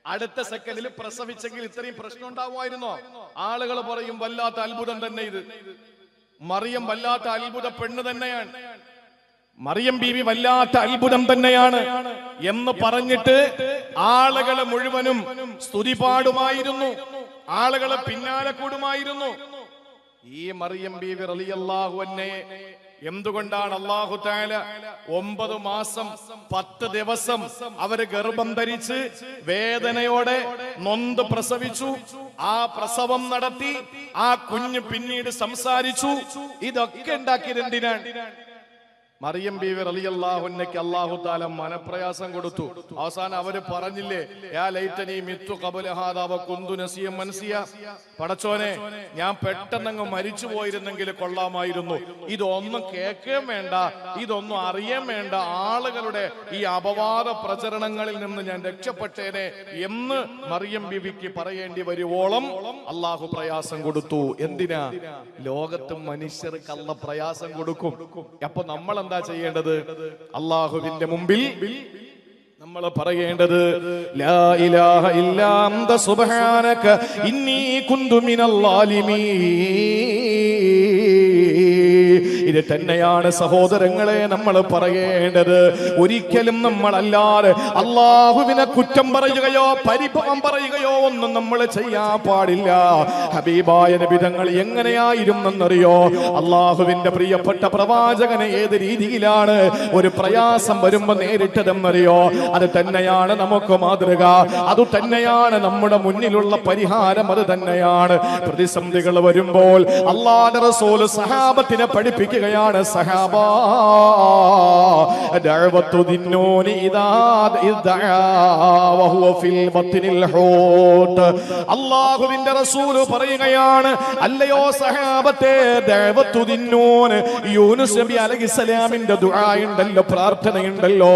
അടുത്ത സെക്കൻഡിൽ പ്രസവിച്ചെങ്കിൽ ഇത്രയും പ്രശ്നം ഉണ്ടാവുമായിരുന്നോ? ആളുകൾ പറയും വല്ലാത്ത അത്ഭുതം തന്നെ ഇത്. മറിയം വല്ലാത്ത അത്ഭുത പെണ്ണ് തന്നെയാണ്, മറിയം ബീവി വല്ലാത്ത അത്ഭുതം തന്നെയാണ് എന്ന് പറഞ്ഞിട്ട് ആളുകളെ മുഴുവനും സ്തുതി പാടുമായിരുന്നു, ആളുകളെ പിന്നാലെ കൂടുമായിരുന്നു. ഈ മറിയം ബീവി റളിയല്ലാഹു അൻഹയെ എന്തുകൊണ്ടാണ് അല്ലാഹു തആല 9 മാസം 10 ദിവസം അവര് ഗർഭം ധരിച്ച് വേദനയോടെ നൊന്ത് പ്രസവിച്ചു. ആ പ്രസവം നടത്തി. ആ കുഞ്ഞ് പിന്നീട് സംസാരിച്ചു. ഇതൊക്കെ ഉണ്ടാക്കിയത് എന്തിനാണ്? മറിയം ബീവി റളിയല്ലാഹു അൻഹയ്ക്ക് അല്ലാഹു തആല മനപ്രയാസം കൊടുത്തു. അവസാനം അവര് പറഞ്ഞില്ലേ, യാ ലൈതനി മിത്തു ഖബല ഹാദാ വ കുന്തു നസിയം മൻസിയ, പടച്ചോനെ ഞാൻ പെട്ടെന്നങ്ങ് മരിച്ചു പോയിരുന്നെങ്കിൽ കൊള്ളാമായിരുന്നു. ഇതൊന്നും കേൾക്കുകയും വേണ്ട, ഇതൊന്നും അറിയാൻ വേണ്ട, ആളുകളുടെ ഈ അപവാദ പ്രചരണങ്ങളിൽ നിന്ന് ഞാൻ രക്ഷപ്പെട്ടേനെ എന്ന് മറിയം ബീവിക്ക് പറയേണ്ടി വരുവോളം അല്ലാഹു പ്രയാസം കൊടുത്തു. എന്തിനാ? ലോകത്ത് മനുഷ്യർക്ക് അല്ലാഹു പ്രയാസം കൊടുക്കും. അപ്പൊ നമ്മൾ എന്താ ചെയ്യേണ്ടത്? അല്ലാഹുവിന്റെ മുമ്പിൽ നമ്മൾ പറയേണ്ടത് ലാ ഇലാഹ ഇല്ലാ അന്ത സുബ്ഹാനക ഇന്നി കുന്തു മിനൽ ളാലിമീൻ. ഇത് തന്നെയാണ് സഹോദരങ്ങളെ നമ്മൾ പറയേണ്ടത്. ഒരിക്കലും നമ്മളല്ലാതെ അല്ലാഹുവിനെ കുറ്റം പറയുകയോ പരിഭവം പറയുകയോ ഒന്നും നമ്മൾ ചെയ്യാൻ പാടില്ല. ഹബീബായ നബി തങ്ങൾ എങ്ങനെയായിരുന്നെന്നറിയോ? അല്ലാഹുവിന്റെ പ്രിയപ്പെട്ട പ്രവാചകനെ ഏത് രീതിയിലാണ് ഒരു പ്രയാസം വരുമ്പോ നേരിട്ടതെന്നറിയോ? അത് തന്നെയാണ് നമുക്ക് മാതൃക. അത് തന്നെയാണ് നമ്മുടെ മുന്നിലുള്ള പരിഹാരം. അത് തന്നെയാണ് പ്രതിസന്ധികൾ വരുമ്പോൾ അല്ലാഹുവിന്റെ റസൂൽ സഹാബത്തിനെ പഠിപ്പിക്കുകയാണ്. സഹാബ ദഅവത്തു ദിന്നൂനി ഇദാ ഇദ്ദഅ വഹുവ ഫിൽ ബത്നിൽ ഹൂത്ത്. അല്ലാഹുവിന്റെ റസൂൽ പറയുകയാണ്, അല്ലയോ സഹാബത്തെ, ദഅവത്തു ദിന്നൂൻ, യൂനുസ് നബി അലൈഹിസ്സലാമിന്റെ ദുആ ഉണ്ടല്ലോ, പ്രാർത്ഥനയുണ്ടല്ലോ.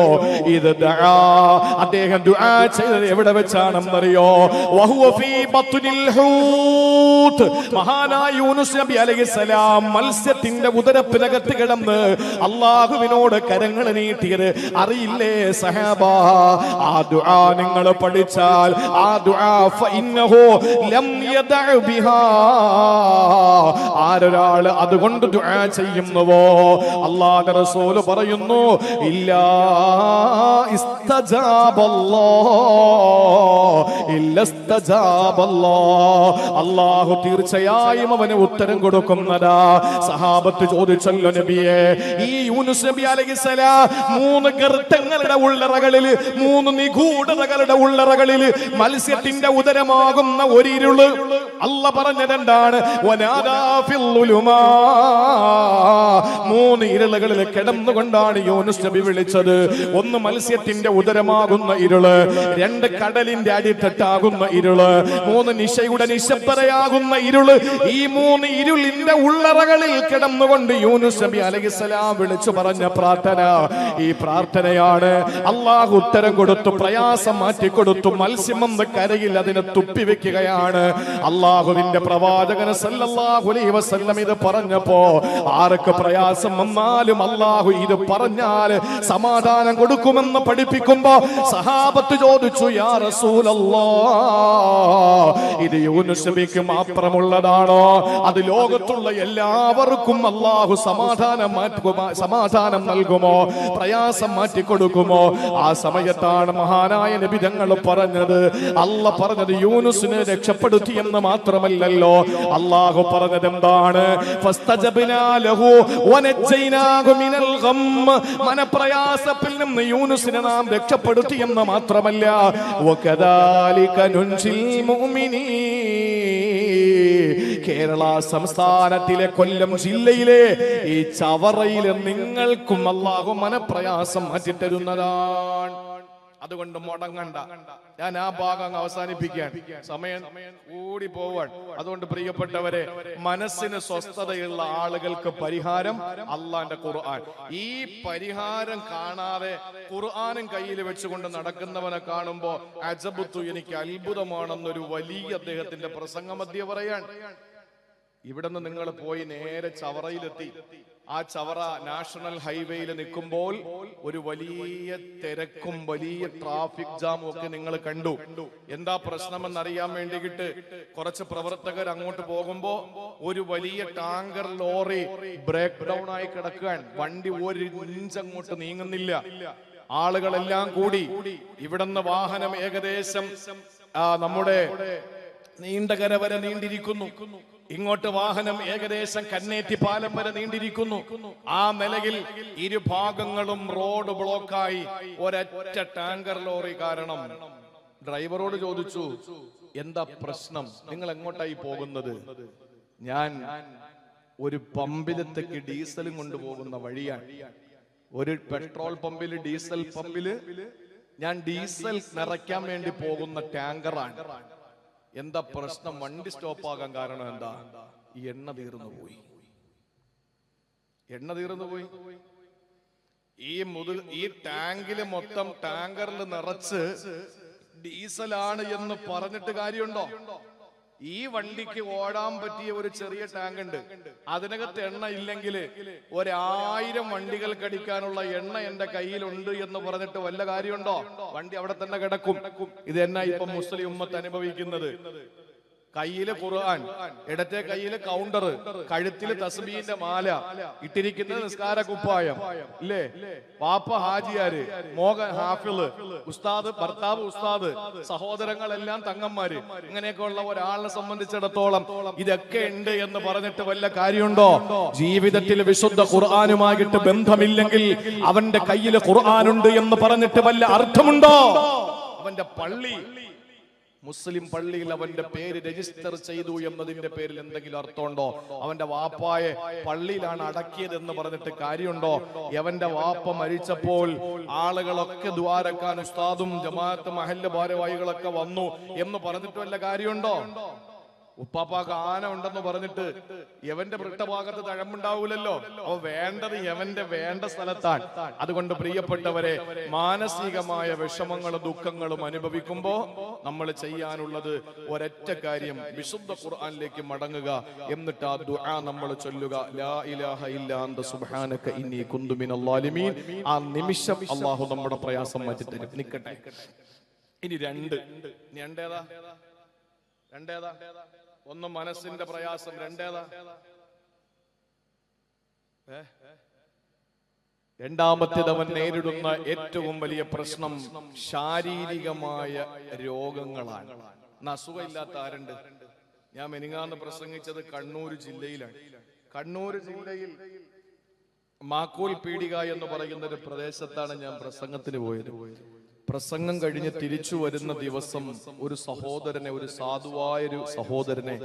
ഇത് ദഅ, അദ്ദേഹം ദുആ ചെയ്തത് എവിടെ വെച്ചാണെന്നറിയോ? വഹുവ ഫീ ബത്നിൽ ഹൂത്ത്. മഹാനായ യൂനുസ് നബി അലൈഹിസ്സലാം മത്സ്യത്തിന്റെ ഉദരത്തിനകത്ത് കിടന്ന് അല്ലാഹുവിനോട് കരങ്ങൾ നീട്ടി നീട്ടിയത് അറിയില്ലേ സഹാബ? ആ ദുആ നിങ്ങൾ പഠിച്ചാൽ ആ ദുആ ഫഇന്നഹു ലം യദഅ ബിഹാ, ആരൊരാൾ അതുകൊണ്ട് ദുആ ചെയ്യുന്നുവോ അല്ലാഹുവിന്റെ റസൂൽ പറയുന്നു ഇല്ലാ ഇസ്തജാബല്ലാഹ്, ഇല്ല ഇസ്തജാബല്ലാഹ്, അല്ലാഹു തീർച്ചയായും അവന് ഉത്തരം കൊടുക്കുന്നതാ. സഹാബത്ത് ചോദിച്ചല്ലോ നബിയെ, ഈ യൂനുസ് നബി അലൈഹിസ്സലാം 3 ഗർത്തങ്ങളുടെ ഉള്ളറകളിൽ, 3 നിഗൂഢതകളുടെ ഉള്ളറകളിൽ മത്സ്യത്തിന്റെ ഉദരമാകുന്ന ഒരു ഇരുള് അല്ലാഹ് പറഞ്ഞതെന്താണ്? വനാദാ ഫിൽ ളുലുമാ, 3 ഇരുളുകളിൽ കിടന്നുകൊണ്ടാണ് യൂനുസ് നബി വിളിച്ചത്. 1 മത്സ്യത്തിന്റെ ഉദരമാകുന്ന ഇരുള്, 2 കടലിന്റെ അടിത്തട്ടാകുന്ന ഇരുള്, 3 നിശയുടെ നിശബ്ദതയാകുന്ന ഇരുള്. ഈ 3 ഇരുളിന്റെ ഉള്ളറകളിൽ കിടന്നുകൊണ്ട് യൂനുസ് നബി അലൈഹിസ്സലാം വിളിച്ചു പറഞ്ഞ പ്രാർത്ഥന, ഈ പ്രാർത്ഥനയാണ് അള്ളാഹു ഉത്തരം കൊടുത്തു, പ്രയാസം മാറ്റിക്കൊടുത്തു. മത്സ്യം എന്ന കരയിൽ അതിനെ തുപ്പിവെക്കുകയാണ്. അള്ളാഹുവിന്റെ പ്രവാചകൻ സല്ലല്ലാഹു അലൈഹി വസല്ലം ഇത് പറഞ്ഞപ്പോ ആർക്ക് പ്രയാസം വന്നാലും അള്ളാഹു ഇത് പറഞ്ഞാൽ സമാധാനം കൊടുക്കുമെന്ന് പഠിപ്പിക്കുമ്പോ സഹാബത്ത് ചോദിച്ചു, യാ റസൂലല്ലാഹ്, ഇത് യൂനുസ് നബിക്ക് മാത്രമുള്ളതാണോ? അത് ലോകത്തുള്ള എല്ലാവർക്കും അള്ളാഹു സമാധാനം നൽകുമോ? പ്രയാസം മാറ്റിക്കൊടുക്കുമോ? ആ സമയത്താണ് മഹാനായ നബി തങ്ങൾ പറഞ്ഞത്, അല്ലാഹ് പറഞ്ഞത് യൂനുസിനെ രക്ഷപ്പെടുത്തി എന്ന് മാത്രമല്ലല്ലോ, അള്ളാഹു പറഞ്ഞത് എന്താണ്? ഫസ്തജബ്നാ ലഹു വനജൈനാഹു മിനൽ ഗം, മനപ്രയാസത്തിൽ നിന്ന് യൂനുസിനെ നാം രക്ഷപ്പെടുത്തി എന്ന് മാത്രമല്ല, വകദാലിക നുൻജിൽ മുഅ്മിനീൻ, കേരള സംസ്ഥാനത്തിലെ കൊല്ലം ജില്ലയിലെ ഈ ചവറയിലെ നിങ്ങൾക്കും അല്ലാഹു മനപ്രയാസം മാറ്റിത്തരുന്നതാണ്. അതുകൊണ്ട് മുടങ്ങണ്ട. ഞാൻ ആ ഭാഗം അവസാനിപ്പിക്കാൻ സമയം കൂടി പോവാൻ. അതുകൊണ്ട് പ്രിയപ്പെട്ടവരെ, മനസ്സിന് സ്വസ്ഥതയുള്ള ആളുകൾക്ക് പരിഹാരം അള്ളാന്റെ ഖുർആൻ. ഈ പരിഹാരം കാണാതെ ഖുർആനും കയ്യിൽ വെച്ചുകൊണ്ട് നടക്കുന്നവനെ കാണുമ്പോ അജബുത്തു, എനിക്ക് അത്ഭുതമാണെന്നൊരു വലിയ അദ്ദേഹത്തിന്റെ പ്രസംഗമധ്യ പറയാൻ. ഇവിടുന്ന് നിങ്ങൾ പോയി നേരെ ചവറയിലെത്തി. ആ ചവറ നാഷണൽ ഹൈവേയിൽ നിൽക്കുമ്പോൾ ഒരു വലിയ തിരക്കും വലിയ ട്രാഫിക് ജാമും ഒക്കെ നിങ്ങൾ കണ്ടു. എന്താ പ്രശ്നമെന്നറിയാൻ വേണ്ടിയിട്ട് കുറച്ച് പ്രവർത്തകർ അങ്ങോട്ട് പോകുമ്പോ ഒരു വലിയ ടാങ്കർ ലോറി ബ്രേക്ക് ഡൗൺ ആയി കിടക്കാൻ, വണ്ടി 1 ഇഞ്ച് അങ്ങോട്ട് നീങ്ങുന്നില്ല. ആളുകളെല്ലാം കൂടി ഇവിടുന്ന് വാഹനം ഏകദേശം നമ്മുടെ നീണ്ടകര വരെ നീണ്ടിരിക്കുന്നു. ഇങ്ങോട്ട് വാഹനം ഏകദേശം കന്നേറ്റി പാലം വരെ നീണ്ടിരിക്കുന്നു. ആ നിലയിൽ ഇരുഭാഗങ്ങളും റോഡ് ബ്ലോക്കായി ഒരൊറ്റ ടാങ്കർ ലോറി കാരണം. ഡ്രൈവറോട് ചോദിച്ചു, എന്താ പ്രശ്നം, നിങ്ങൾ എങ്ങോട്ടായി പോകുന്നത്? ഞാൻ ഒരു പമ്പിലത്തേക്ക് ഡീസലും കൊണ്ടുപോകുന്ന വഴിയാണ്. ഒരു പെട്രോൾ പമ്പില്, ഡീസൽ പമ്പില് ഞാൻ ഡീസൽ നിറയ്ക്കാൻ വേണ്ടി പോകുന്ന ടാങ്കറാണ്. എന്താ പ്രശ്നം? വണ്ടി സ്റ്റോപ്പ് ആകാൻ കാരണം എന്താ? ഈ എണ്ണ തീർന്നു പോയി. ഈ ടാങ്കില് മൊത്തം, ടാങ്കറിൽ നിറച്ച് ഡീസലാണ് എന്ന് പറഞ്ഞിട്ട് കാര്യമുണ്ടോ? ഈ വണ്ടിക്ക് ഓടാൻ പറ്റിയ ഒരു ചെറിയ ടാങ്ക് ഉണ്ട്. അതിനകത്ത് എണ്ണ ഇല്ലെങ്കിൽ 1000 വണ്ടികൾക്ക് അടിക്കാനുള്ള എണ്ണ എന്റെ കയ്യിലുണ്ട് എന്ന് പറഞ്ഞിട്ട് വല്ല കാര്യമുണ്ടോ? വണ്ടി അവിടെ തന്നെ കിടക്കും. ഇത് എന്നാ ഇപ്പൊ മുസ്ലിം ഉമ്മത്ത് അനുഭവിക്കുന്നത്? കയ്യില് ഖുർആൻ, ഇടത്തെ കയ്യില് കൗണ്ടർ, കഴുത്തില് തസ്ബീഹിന്റെ മാല, ഇട്ടിരിക്കുന്നത് നിസ്കാര കുപ്പായം, ഇല്ലേ? വാപ്പ ഹാജിയാര്, മോഹൻ ഹാഫിള്, ഉസ്താദ്, ഭർത്താവ് ഉസ്താദ്, സഹോദരങ്ങളെല്ലാം തങ്ങന്മാര്. ഇങ്ങനെയൊക്കെ ഉള്ള ഒരാളെ സംബന്ധിച്ചിടത്തോളം ഇതൊക്കെ ഉണ്ട് എന്ന് പറഞ്ഞിട്ട് വല്ല കാര്യമുണ്ടോ? ജീവിതത്തിൽ വിശുദ്ധ ഖുർആനുമായിട്ട് ബന്ധമില്ലെങ്കിൽ അവന്റെ കയ്യില് ഖുർആനുണ്ട് എന്ന് പറഞ്ഞിട്ട് വല്ല അർത്ഥമുണ്ടോ? അവന്റെ പള്ളി, മുസ്ലിം പള്ളിയിൽ അവന്റെ പേര് രജിസ്റ്റർ ചെയ്തു എന്നതിന്റെ പേരിൽ എന്തെങ്കിലും അർത്ഥമുണ്ടോ? അവന്റെ വാപ്പായെ പള്ളിയിലാണ് അടക്കിയത് എന്ന് പറഞ്ഞിട്ട് കാര്യമുണ്ടോ? അവന്റെ വാപ്പ മരിച്ചപ്പോൾ ആളുകളൊക്കെ ദ്വാരക്കാൻ ഉസ്താദും ജമാഅത്ത് മഹല്ല് ഭാരവാഹികളൊക്കെ വന്നു എന്ന് പറഞ്ഞിട്ട് വല്ല കാര്യമുണ്ടോ? ഉപ്പാപ്പാക്ക് ആന ഉണ്ടെന്ന് പറഞ്ഞിട്ട് യവന്റെ വൃട്ടഭാഗത്ത് തഴമ്പുണ്ടാവൂലല്ലോ. അപ്പൊ വേണ്ടത് യവന്റെ വേണ്ട സ്ഥലത്താണ്. അതുകൊണ്ട് പ്രിയപ്പെട്ടവരെ, മാനസികമായ വിഷമങ്ങളും ദുഃഖങ്ങളും അനുഭവിക്കുമ്പോ നമ്മൾ ചെയ്യാനുള്ളത് ഒരൊറ്റ കാര്യം, വിശുദ്ധ ഖുർആനിലേക്ക് മടങ്ങുക. എന്നിട്ട് ആ ദുആ നമ്മൾ ചൊല്ലുക, ലാ ഇലാഹ ഇല്ലാ അന്ത സുബ്ഹാനക ഇന്നി കുന്തു മിനൽ ളാലിമീൻ. ആ നിമിഷം അല്ലാഹു നമ്മുടെ പ്രയാസം മാറ്റി തരും. നിക്കട്ടെ. ഇനി രണ്ടേതാ? ഒന്ന് മനസ്സിന്റെ പ്രയാസം, രണ്ടേതാ? രണ്ടാമത്തേത് അവൻ നേരിടുന്ന ഏറ്റവും വലിയ പ്രശ്നം ശാരീരികമായ രോഗങ്ങളാണ്. അസുഖമില്ലാത്ത ആരുണ്ട്? ഞാൻ മെനിങ്ങാന്ന് പ്രസംഗിച്ചത് കണ്ണൂർ ജില്ലയിലാണ്. കണ്ണൂർ ജില്ലയിൽ മാക്കൂൽ പീടിക എന്ന് പറയുന്ന ഒരു പ്രദേശത്താണ് ഞാൻ പ്രസംഗത്തിന് പോയത്. പ്രസംഗം കഴിഞ്ഞ് തിരിച്ചു വരുന്ന ദിവസം ഒരു സഹോദരനെ, ഒരു സാധുവായൊരു സഹോദരനെ,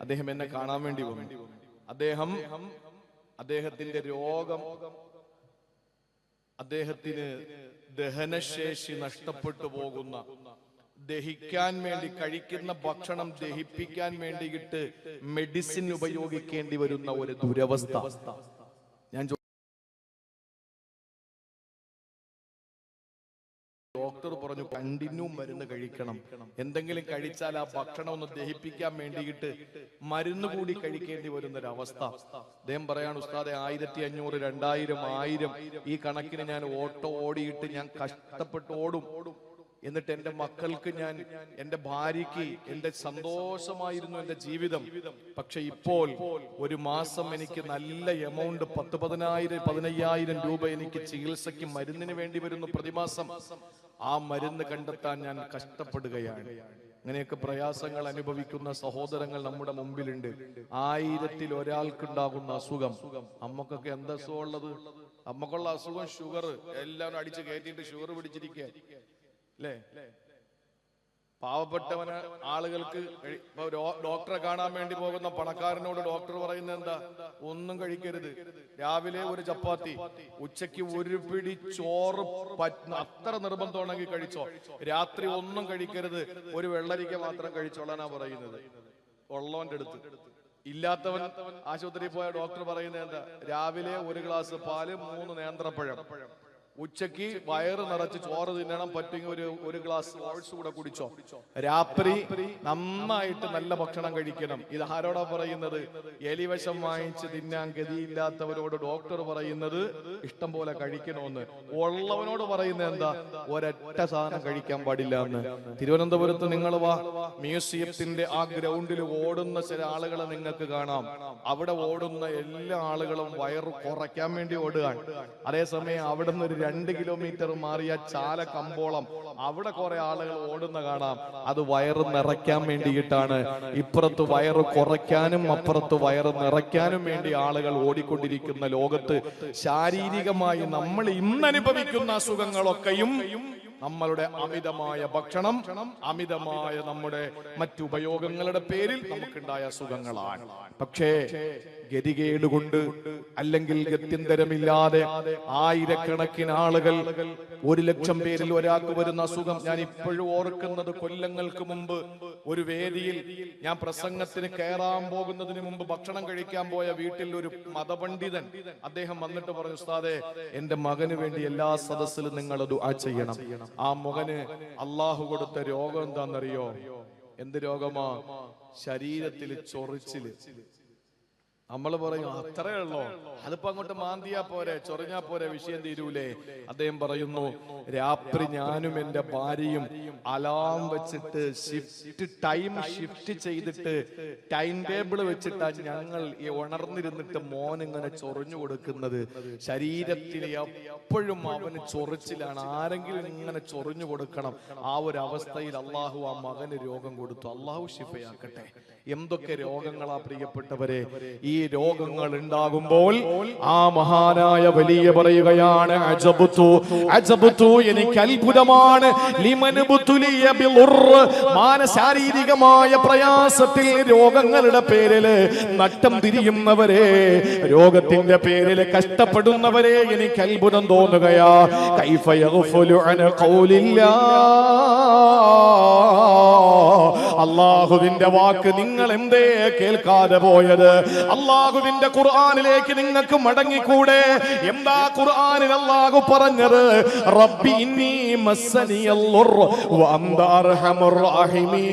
അദ്ദേഹം എന്നെ കാണാൻ വേണ്ടി വന്നു. അദ്ദേഹത്തിന്റെ രോഗം, അദ്ദേഹത്തിന് ദഹനശേഷി നഷ്ടപ്പെട്ടു പോകുന്ന, ദഹിക്കാൻ വേണ്ടി കഴിക്കുന്ന ഭക്ഷണം ദഹിപ്പിക്കാൻ വേണ്ടിയിട്ട് മെഡിസിൻ ഉപയോഗിക്കേണ്ടി വരുന്ന ഒരു ദുരവസ്ഥ. ഞാൻ ഡോക്ടർ പറഞ്ഞു കണ്ടിന്യൂ മരുന്ന് കഴിക്കണം, എന്തെങ്കിലും കഴിച്ചാൽ ആ ഭക്ഷണം ഒന്ന് ദഹിപ്പിക്കാൻ വേണ്ടിയിട്ട് മരുന്ന് കൂടി കഴിക്കേണ്ടി വരുന്നൊരവസ്ഥ. അദ്ദേഹം പറയാണ്, ഉസ്താദെ 1500, 2000, 1000 ഈ കണക്കിന് ഞാൻ ഓട്ടോ ഓടിയിട്ട് ഞാൻ കഷ്ടപ്പെട്ട് ഓടും. എന്നിട്ട് എൻ്റെ മക്കൾക്ക്, എൻ്റെ ഭാര്യയ്ക്ക് എൻ്റെ സന്തോഷമായിരുന്നു എൻ്റെ ജീവിതം. പക്ഷെ ഇപ്പോൾ ഒരു മാസം എനിക്ക് നല്ല എമൗണ്ട് 10,000, 15,000 രൂപ എനിക്ക് ചികിത്സയ്ക്ക് മരുന്നിന് വേണ്ടി വരുന്നു പ്രതിമാസം. ആ മരുന്ന് കണ്ടെത്താൻ ഞാൻ കഷ്ടപ്പെടുകയാണ്. അങ്ങനെയൊക്കെ പ്രയാസങ്ങൾ അനുഭവിക്കുന്ന സഹോദരങ്ങൾ നമ്മുടെ മുമ്പിലുണ്ട്. 1000-ൽ ഒരാൾക്കുണ്ടാകുന്ന അസുഖം. അമ്മക്കൊക്കെ എന്താ അസുഖം ഉള്ളത്? അമ്മക്കുള്ള അസുഖം ഷുഗർ. എല്ലാവരും അടിച്ച് കയറ്റിയിട്ട് ഷുഗർ പിടിച്ചിരിക്കുക അല്ലേ? പാവപ്പെട്ടവന് ആളുകൾക്ക് ഡോക്ടറെ കാണാൻ വേണ്ടി പോകുന്ന പണക്കാരനോട് ഡോക്ടർ പറയുന്നത് എന്താ? ഒന്നും കഴിക്കരുത്. രാവിലെ ഒരു ചപ്പാത്തി, ഉച്ചയ്ക്ക് ഒരു പിടി ചോറ്, അത്ര നിർബന്ധമാണെങ്കിൽ കഴിച്ചോ. രാത്രി ഒന്നും കഴിക്കരുത്, ഒരു വെള്ളരിക്ക മാത്രം കഴിച്ചോളാനാ പറയുന്നത് ഉള്ളവന്റെ അടുത്ത്. ഇല്ലാത്തവൻ ആശുപത്രിയിൽ പോയ ഡോക്ടർ പറയുന്നത് എന്താ? രാവിലെ ഒരു ഗ്ലാസ് പാല്, 3 നേന്ത്രപ്പഴം. ഉച്ചക്ക് വയറ് നിറച്ച് ചോറ് തിന്നണം, പറ്റുമെങ്കിൽ ഒരു ഗ്ലാസ് ഓട്സ് കൂടെ കുടിച്ചോ. രാത്രി നന്നായിട്ട് നല്ല ഭക്ഷണം കഴിക്കണം. ഇത് ആരോടാ പറയുന്നത്? എലിവശം വാങ്ങിച്ച് തിന്നാൻ ഗതിയില്ലാത്തവരോട് ഡോക്ടർ പറയുന്നത് ഇഷ്ടം പോലെ കഴിക്കണമെന്ന്. ഉള്ളവനോട് പറയുന്നത് എന്താ? ഒരൊറ്റ സാധനം കഴിക്കാൻ പാടില്ല എന്ന്. തിരുവനന്തപുരത്ത് നിങ്ങൾ വാ, മ്യൂസിയത്തിന്റെ ആ ഗ്രൗണ്ടിൽ ഓടുന്ന ചില ആളുകളെ നിങ്ങൾക്ക് കാണാം. അവിടെ ഓടുന്ന എല്ലാ ആളുകളും വയറ് കുറയ്ക്കാൻ വേണ്ടി ഓടുകയാണ്. അതേസമയം അവിടെ നിന്ന് ഒരു 2 കിലോമീറ്റർ മാറിയ ചാല കമ്പോളം, അവിടെ കുറെ ആളുകൾ ഓടുന്ന കാണാം. അത് വയറ് നിറയ്ക്കാൻ വേണ്ടിയിട്ടാണ്. ഇപ്പുറത്ത് വയറ് കുറയ്ക്കാനും അപ്പുറത്ത് വയറ് നിറയ്ക്കാനും വേണ്ടി ആളുകൾ ഓടിക്കൊണ്ടിരിക്കുന്ന ലോകത്ത് ശാരീരികമായി നമ്മൾ ഇന്നനുഭവിക്കുന്ന അസുഖങ്ങളൊക്കെയും നമ്മളുടെ അമിതമായ ഭക്ഷണം, അമിതമായ നമ്മുടെ മറ്റുപയോഗങ്ങളുടെ പേരിൽ നമുക്കുണ്ടായ അസുഖങ്ങളാണ്. പക്ഷേ ഗതികേട് കൊണ്ട്, അല്ലെങ്കിൽ ഗത്യന്തരമില്ലാതെ ആയിരക്കണക്കിന് ആളുകൾ, 1,00,000 പേരിൽ ഒരാൾക്ക് വരുന്ന അസുഖം. ഞാൻ ഇപ്പോഴും ഓർക്കുന്നത്, കൊല്ലങ്ങൾക്ക് മുമ്പ് ഒരു വേദിയിൽ ഞാൻ പ്രസംഗത്തിന് കയറാൻ പോകുന്നതിന് മുമ്പ് ഭക്ഷണം കഴിക്കാൻ പോയ വീട്ടിൽ ഒരു മതപണ്ഡിതൻ, അദ്ദേഹം വന്നിട്ട് പറഞ്ഞു, ഉസ്താദേ, എന്റെ മകന് വേണ്ടി എല്ലാ സദസ്സിലും നിങ്ങൾ ദുആ ചെയ്യണം. ആ മകന് അള്ളാഹു കൊടുത്ത രോഗം എന്താണെന്നറിയോ? എന്ത് രോഗമാ? ശരീരത്തിൽ ചൊറിച്ചില്. നമ്മൾ പറയും അത്രേ ഉള്ളോ, അതിപ്പോ അങ്ങോട്ട് മാന്തിയാ പോരെ, ചൊറിഞ്ഞാ പോരെ, വിഷയം തീരൂലേ? അദ്ദേഹം പറയുന്നു, രാത്രി ഞാനും എന്റെ ഭാര്യയും അലാം വെച്ചിട്ട് ഷിഫ്റ്റ് ചെയ്തിട്ട് ടൈം ടേബിൾ വെച്ചിട്ടാ ഞങ്ങൾ ഈ ഉണർന്നിരുന്നിട്ട് മോൻ ഇങ്ങനെ ചൊറിഞ്ഞു കൊടുക്കുന്നത്. ശരീരത്തിൽ എപ്പോഴും അവന് ചൊറിച്ചിലാണ്, ആരെങ്കിലും ഇങ്ങനെ ചൊറിഞ്ഞു കൊടുക്കണം. ആ ഒരു അവസ്ഥയിൽ അള്ളാഹു ആ മകന് രോഗം കൊടുത്തു. അള്ളാഹു ശിഫയാക്കട്ടെ. എന്തൊക്കെ രോഗങ്ങളാ പ്രിയപ്പെട്ടവരെ! ഈ രോഗങ്ങൾ ഉണ്ടാകുമ്പോൾ ആ മഹാനായ വലിയ പറയുകയാണ്, അജബതു, എനിക്ക് അത്ഭുതമാണ്, ശാരീരികമായ പ്രയാസത്തിൽ രോഗങ്ങളുടെ പേരിൽ നട്ടം തിരിയുന്നവരെ, രോഗത്തിന്റെ പേരിൽ കഷ്ടപ്പെടുന്നവരെ എനിക്ക് അത്ഭുതം തോന്നുകയാ. കൈഫ യഗ്ഫുലു അൻ ഖൗലില്ലാ, അള്ളാഹുവിന്റെ വാക്ക് നിങ്ങൾ എന്തേ കേൾക്കാതെ പോയത്? അള്ളാഹുവിന്റെ ഖുർആനിലേക്ക് നിങ്ങൾക്ക് മടങ്ങിക്കൂടെ? എന്താ ഖുർആനിൽ അള്ളാഹു പറഞ്ഞത്? റബ്ബി ഇന്നി മസ്സനിയൽ ളുർ വ അൻത അർഹമുർ റഹീമീൻ.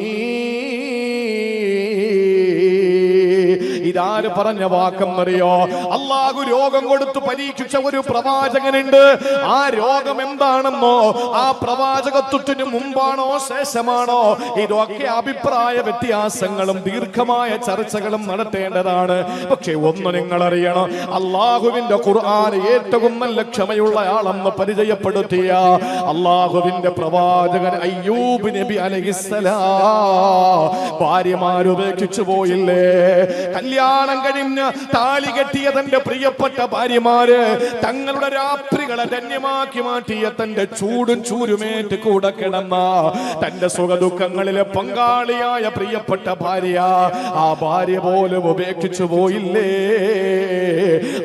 ഇതാര് പറഞ്ഞ വാക്കെന്നറിയോ? അള്ളാഹു രോഗം കൊടുത്ത് പരീക്ഷിച്ച ഒരു പ്രവാചകനുണ്ട്. ആ രോഗം എന്താണെന്നോ, ആ പ്രവാചകത്വത്തിന് മുമ്പാണോ ശേഷമാണോ, ഇതൊക്കെ അഭിപ്രായ വ്യത്യാസങ്ങളും ദീർഘമായ ചർച്ചകളും നടത്തേണ്ടതാണ്. പക്ഷെ ഒന്ന് നിങ്ങൾ അറിയണം, അള്ളാഹുവിന്റെ ഖുർആൻ ഏറ്റവും നല്ല ക്ഷമയുള്ള ആളെന്ന് പരിചയപ്പെടുത്തിയ അള്ളാഹുവിന്റെ പ്രവാചകൻ അയ്യൂബ് നബി അലൈഹിസ്സലാം ഭാര്യമാരുപേക്ഷിച്ചു പോയില്ലേ? കല്യാണം കഴിഞ്ഞ് താലി കെട്ടിയ തന്റെ പ്രിയപ്പെട്ട ഭാര്യമാര് തങ്ങളുടെ രാത്രികളെ ധന്യമാക്കി മാറ്റിയ തന്റെ ചൂടും ചൂരുമേറ്റ് കൂടെ കിടന്ന തന്റെ സുഖദുഃഖങ്ങളിലെ പങ്കാളിയായ പ്രിയപ്പെട്ട ഭാര്യ, ആ ഭാര്യ പോലും ഉപേക്ഷിച്ചു പോയില്ലേ?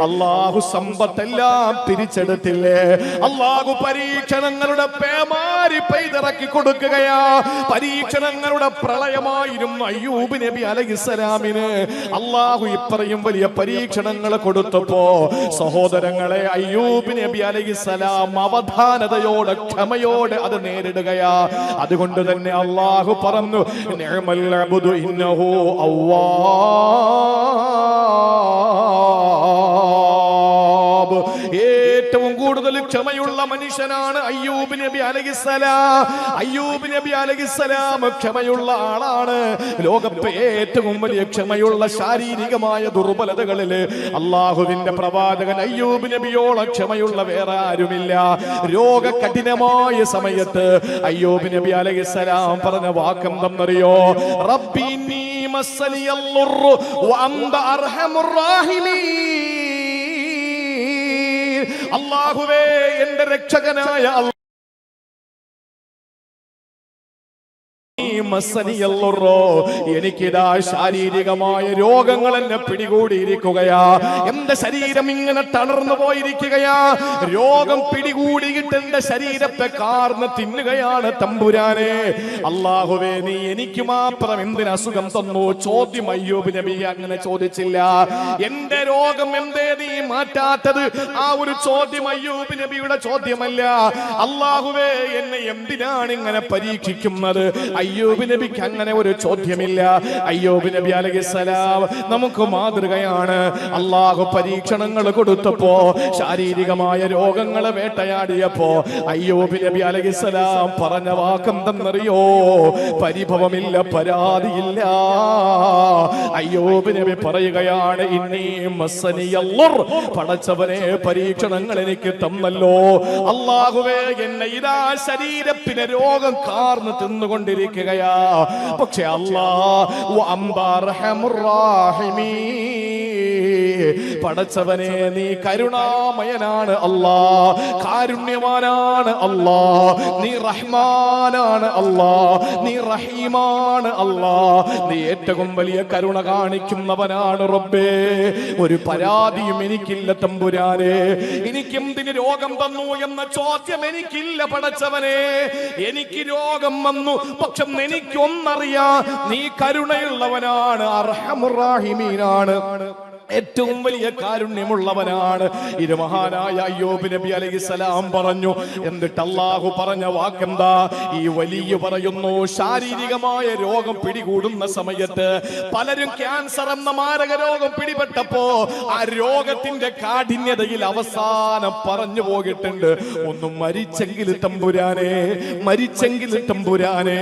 അള്ളാഹു സമ്പത്തെല്ലാം തിരിച്ചെടുത്തില്ലേ? അള്ളാഹു പരീക്ഷണങ്ങളുടെ പേമാരി പെയ്തിറക്കി കൊടുക്കുകയാ. പരീക്ഷണങ്ങളുടെ പ്രളയമായിരുന്നു അയ്യൂബ് നബി അലൈഹിസ്സലാമിന്. അള്ളാഹു ഇത്രയും വലിയ പരീക്ഷണങ്ങൾ കൊടുത്തപ്പോ സഹോദരങ്ങളെ, അയ്യൂബ് നബി അലൈഹിസ്സലാം അവധാനതയോടെ ക്ഷമയോടെ അത് നേരിടുകയാ. അതുകൊണ്ട് തന്നെ അള്ളാഹു പറഞ്ഞു, നിഅമൽ അബ്ദു ഇന്നഹു അവ്വാബ്. ഏറ്റവും കൂടുതൽ ക്ഷമയുള്ള മനുഷ്യനാണ് അയ്യൂബ് നബി അലൈഹിസ്സലാം. അയ്യൂബ് നബി അലൈഹിസ്സലാം ക്ഷമയുള്ള ആളാണ്. ലോകത്തെ ഏറ്റവും വലിയ ക്ഷമയുള്ള ശാരീരികമായ ദുർബലതകളില് അള്ളാഹുവിന്റെ പ്രവാചകൻ അയ്യൂബ് നബിയോളം ക്ഷമയുള്ള വേറെ ആരുമില്ല. രോഗ കഠിനമായ സമയത്ത് അയ്യൂബ് നബി അലൈഹിസ്സലാം പറഞ്ഞ വാക്കെന്തെന്നറിയോ? റബ്ബി ഇന്നി മസ്സനിയൽ ളുർ വ അൻത അർഹമുർ റഹീമീൻ. അല്ലാഹുവേ, എന്റെ രക്ഷകനായ എനിക്കിതാ ശാരീരികമായ രോഗങ്ങൾ എന്നെ പിടികൂടിയിരിക്കുകയാ. എന്റെ ശരീരം ഇങ്ങനെ തളർന്നു പോയിരിക്കുകയാ. രോഗം പിടികൂടിയിട്ട് എന്റെ ശരീരത്തെ കാർന്ന് തിന്നുകയാണ് തമ്പുരാനെ. അള്ളാഹുവേ, നീ എനിക്ക് മാത്രം എന്തിന് അസുഖം തന്നു? ചോദ്യം അയ്യൂബ് നബി അങ്ങനെ ചോദിച്ചില്ല. എന്റെ രോഗം എന്തേ നീ മാറ്റാത്തത്? ആ ഒരു ചോദ്യം അയ്യൂബ് നബിയുടെ ചോദ്യമല്ല. അള്ളാഹുവേ, എന്നെ എന്തിനാണ് ഇങ്ങനെ പരീക്ഷിക്കുന്നത്? അയ്യൂബ് നബിക്ക് അങ്ങനെ ഒരു ചോദ്യമില്ല. അയ്യൂബ് നബി അലൈഹിസ്സലാം നമുക്ക് മാതൃകയാണ്. അള്ളാഹു പരീക്ഷണങ്ങൾ കൊടുത്തപ്പോ, ശാരീരികമായ രോഗങ്ങളെ വേട്ടയാടിയപ്പോ അയ്യൂബ് നബി അലൈഹിസ്സലാം പറഞ്ഞ വാക്കെന്തെന്നറിയോ? പരിഭവമില്ല, പരാതിയില്ല. അയ്യൂബ് നബി പറയുകയാണ്, ഇന്നി മസ്സനിയൽ ളുർ. പടച്ചവനെ, പരീക്ഷണങ്ങൾ എനിക്ക് തന്നല്ലോ. അള്ളാഹുവേ, എന്നെ ഇതാ ശരീരത്തിന് രോഗം കാർന്ന് തിന്നുകൊണ്ടിരിക്കുകയാ. പക്ഷെ അല്ലാഹു അർഹമുർ റഹീമീൻ. പടച്ചവനെ, നീ കരുണാമയനാണ് അല്ലാ, കാരുണ്യവാനാണ് അല്ലാ, നീ റഹ്മാനാണ് അല്ലാ, നീ റഹീമാണ് അല്ലാ, നീ ഏറ്റവും വലിയ കരുണ കാണിക്കുന്നവനാണ് റബ്ബേ. ഒരു പരാതിയും എനിക്കില്ല തമ്പുരാനെ. എനിക്കെന്തിന് രോഗം തന്നു എന്ന ചോദ്യം എനിക്കില്ല പടച്ചവനെ. എനിക്ക് രോഗം വന്നു, പക്ഷെ എനിക്കൊന്നറിയാം, നീ കരുണയുള്ളവനാണ്, അർഹമുർ റഹീമീനാണ്, ഏറ്റവും വലിയ കാരുണ്യമുള്ളവനാണ്. ഇത് മഹാനായ അയ്യൂബ് നബി അലൈഹിസ്സലാം പറഞ്ഞു. എന്നിട്ട് അല്ലാഹു പറഞ്ഞ വാക്കെന്താ? ഈ വലിയ പറയുന്നു, ശാരീരികമായ രോഗം പിടികൂടുന്ന സമയത്ത് പലരും ക്യാൻസർ എന്ന മാരക രോഗം പിടിപെട്ടപ്പോ ആ രോഗത്തിന്റെ കാഠിന്യതയിൽ അവസാനം പറഞ്ഞു പോയിട്ടുണ്ട്, ഒന്ന് മരിച്ചെങ്കിൽ തമ്പുരാനെ, മരിച്ചെങ്കിൽ തമ്പുരാനെ.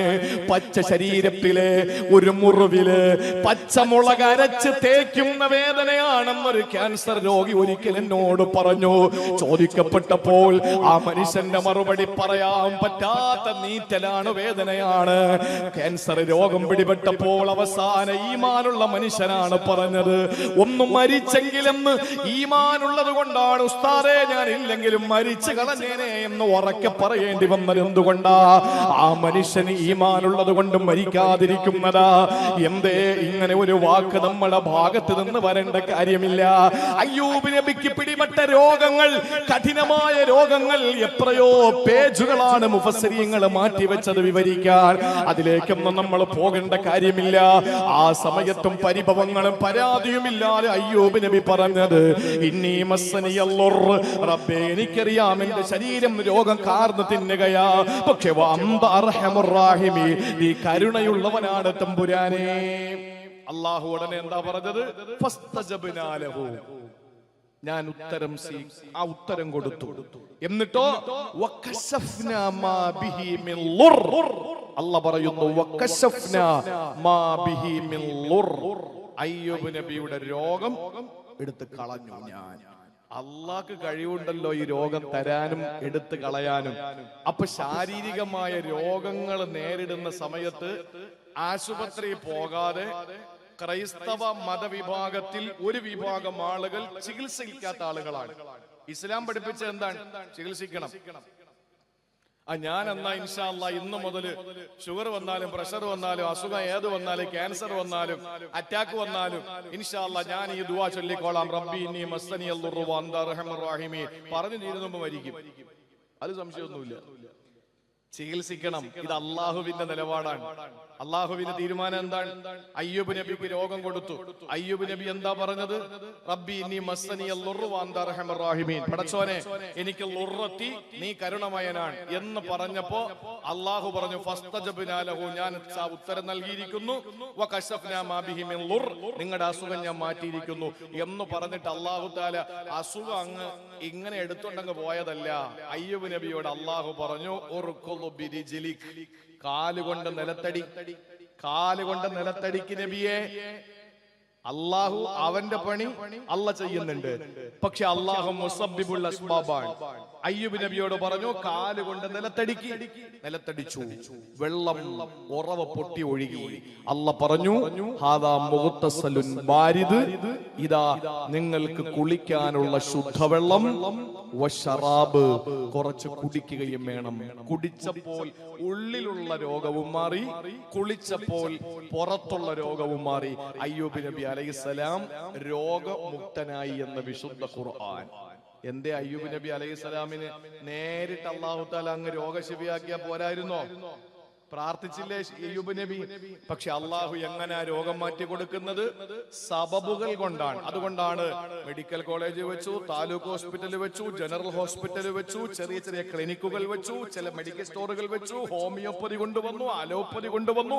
പച്ച ശരീരത്തിലെ ഒരു മുറിവില് പച്ചമുളക് അരച്ച് തേക്കുന്ന വേദന ാണെന്നൊരു ക്യാൻസർ രോഗി ഒരിക്കൽ എന്നോട് പറഞ്ഞു. ചോദിക്കപ്പെട്ടപ്പോൾ ആ മനുഷ്യന്റെ മറുപടി പറയാൻ പറ്റാത്ത നീറ്റലാണ്, വേദനയാണ്. ക്യാൻസർ രോഗം പിടിപെട്ടപ്പോൾ അവസാന ഈമാനുള്ള മനുഷ്യനാണ് പറഞ്ഞത്, ഒന്നും മരിച്ചെങ്കിലെന്ന് ഈമാനുള്ളത് കൊണ്ടാണ് ഉസ്താദേ, ഞാൻ ഇല്ലെങ്കിലും മരിച്ചു കളഞ്ഞേനെ എന്ന് ഉറക്കെ പറയേണ്ടി വന്നത് എന്തുകൊണ്ടാ? ആ മനുഷ്യന് ഈമാനുള്ളത് കൊണ്ട് മരിക്കാതിരിക്കുന്നതാ. എന്തേ ഇങ്ങനെ ഒരു വാക്ക് നമ്മുടെ ഭാഗത്ത് നിന്ന് വരേണ്ട കാര്യമില്ല. അയ്യൂബ് നബിക്ക് പിടിപെട്ട രോഗങ്ങൾ, കഠിനമായ രോഗങ്ങൾ എത്രയോ പേജുകളാണ് മുഫസ്സിരീങ്ങൾ മാറ്റിവെച്ചത് വിവരിക്കാൻ. അതിലേക്കൊന്നും നമ്മൾ പോകേണ്ട കാര്യമില്ല. ആ സമയത്തും പരിഭവങ്ങളും പരാതിയുമില്ലാതെ അയ്യൂബ് നബി പറഞ്ഞത് ഇന്നീ മസ്സനിയല്ലുർ, റബ്ബേ എനിക്കറിയാം എന്റെ ശരീരം രോഗം കാർന്ന് തിന്നുകയാ, പക്ഷേ വഅന്ത അർഹമുർ റഹീമീൻ, നീ കരുണയുള്ളവനാണ് തമ്പുരാനേ. അല്ലാഹു ഉടനെ എന്താ പറഞ്ഞത്? ഫസ്തജബ്നാ ലഹു, ഞാൻ ഉത്തരം കൊടുത്തു. എന്നിട്ടോ വകശഫ്നാ മാ ബിഹി മിൻ ളുർ, അല്ലാഹു പറയുന്നു വകശഫ്നാ മാ ബിഹി മിൻ ളുർ, അയ്യൂബ് നബിയുടെ രോഗം എടുത്തു കളഞ്ഞു ഞാൻ. അള്ളാഹ്ക്ക് കഴിവുണ്ടല്ലോ ഈ രോഗം തരാനും എടുത്തു കളയാനും. അപ്പൊ ശാരീരികമായ രോഗങ്ങൾ നേരിടുന്ന സമയത്ത് ആശുപത്രി പോകാതെ ക്രൈസ്തവ മതവിഭാഗത്തിൽ ഒരു വിഭാഗം ആളുകൾ ചികിത്സിക്കാത്ത ആളുകളാണ്. ഇസ്ലാം പഠിപ്പിച്ചത് എന്താണ്? ചികിത്സിക്കണം. ഞാൻ എന്നാ ഇൻഷാ അല്ലാഹ് ഇന്നു മുതൽ ഷുഗർ വന്നാലും പ്രഷർ വന്നാലും അസുഖം ഏത് വന്നാലും ക്യാൻസർ വന്നാലും അറ്റാക്ക് വന്നാലും ഇൻഷാ അല്ലാഹ് ഞാൻ ഈ ദുആ ചൊല്ലിക്കോളാം, റബ്ബി ഇന്നി മസ്സനിയൽ ദുർറു വഅന്ത അർഹമുർ റഹീമീൻ, പറഞ്ഞു തീരുന്നുമ്പോ മരിക്കും. അത് സംശയമൊന്നുമില്ല. ചികിത്സിക്കണം. ഇത് അള്ളാഹുവിന്റെ നിലപാടാണ്. അള്ളാഹുവിന്റെ തീരുമാനം എന്താണ്? അയ്യൂബ് നബിക്ക് രോഗം കൊടുത്തു. അയ്യൂബ് നബി എന്താ പറഞ്ഞത്? റബ്ബി ഇന്നി മസ്സനിയൽ ളുർറു വഅന്ത അർഹമുർ റഹീമീൻ, പടച്ചോനെ എനിക്ക് ളുർറത്തി, നീ കരുണമയനാണ് എന്ന് പറഞ്ഞപ്പോ അള്ളാഹു പറഞ്ഞു ഫസ്തജബ്നാ ലഹു, ഞാൻ ഉത്തരം നൽകിയിരിക്കുന്നു. വകശഫ്നാ മാ ബിഹി മിൻ ളുർ, നിങ്ങളുടെ അസുഖം ഞാൻ മാറ്റിയിരിക്കുന്നു എന്ന് പറഞ്ഞിട്ട് അള്ളാഹു തആല അസുഖം അങ്ങ് ഇങ്ങനെ എടുത്തുകൊണ്ടങ്ങ് പോയതല്ല. അയ്യൂബ് നബിയോട് അള്ളാഹു പറഞ്ഞു ഉർകുളു ബിരിജ്ലിക്, കാലുകൊണ്ട് നിലത്തടി, കാലുകൊണ്ട് നിലത്തടിക്ക് നബിയെ. അള്ളാഹു അവന്റെ പണി അല്ല ചെയ്യുന്നുണ്ട്, പക്ഷെ അള്ളാഹു മുസബ്ബിബുൽ അസ്ബാബാണ്. അയ്യൂബ് നബിയോട് പറഞ്ഞു കാലുകൊണ്ട് നിലത്തടിക്ക്, നിലത്തടിച്ചു. വെള്ളം ഉറവ പൊട്ടി ഒഴുകി. അല്ല പറഞ്ഞു ഹാദാ മുഗ്തസലുൻ ബാരിദ്, ഇതാ നിങ്ങൾക്ക് കുളിക്കാനുള്ള ശുദ്ധവെള്ളം, വശറാബ്, കുറച്ച് കുടിക്കുകയും വേണം. കുടിച്ചപ്പോൾ ഉള്ളിലുള്ള രോഗവും മാറി, കുളിച്ചപ്പോൾ പുറത്തുള്ള രോഗവും മാറി. അയ്യൂബ് നബി അലൈഹിസ്സലാം രോഗമുക്തനായി എന്ന് വിശുദ്ധ ഖുർആൻ. എന്തേ അയ്യൂബ് നബി അലൈഹിസ്സലാമിന് നേരിട്ട് അല്ലാഹു തആല അങ്ങ് രോഗശിഫിയാക്കിയാ പോരായിരുന്നോ? പ്രാർത്ഥിച്ചില്ലേ അയ്യൂബ് നബി? പക്ഷെ അള്ളാഹു എങ്ങനെ രോഗം മാറ്റി കൊടുക്കുന്നത്? സബബുകൾ കൊണ്ടാണ്. അതുകൊണ്ടാണ് മെഡിക്കൽ കോളേജ് വെച്ചു, താലൂക്ക് ഹോസ്പിറ്റൽ വെച്ചു, ജനറൽ ഹോസ്പിറ്റൽ വെച്ചു, ചെറിയ ചെറിയ ക്ലിനിക്കുകൾ വെച്ചു, ചില മെഡിക്കൽ സ്റ്റോറുകൾ വെച്ചു, ഹോമിയോപ്പതി കൊണ്ടുവന്നു, അലോപ്പതി കൊണ്ടുവന്നു,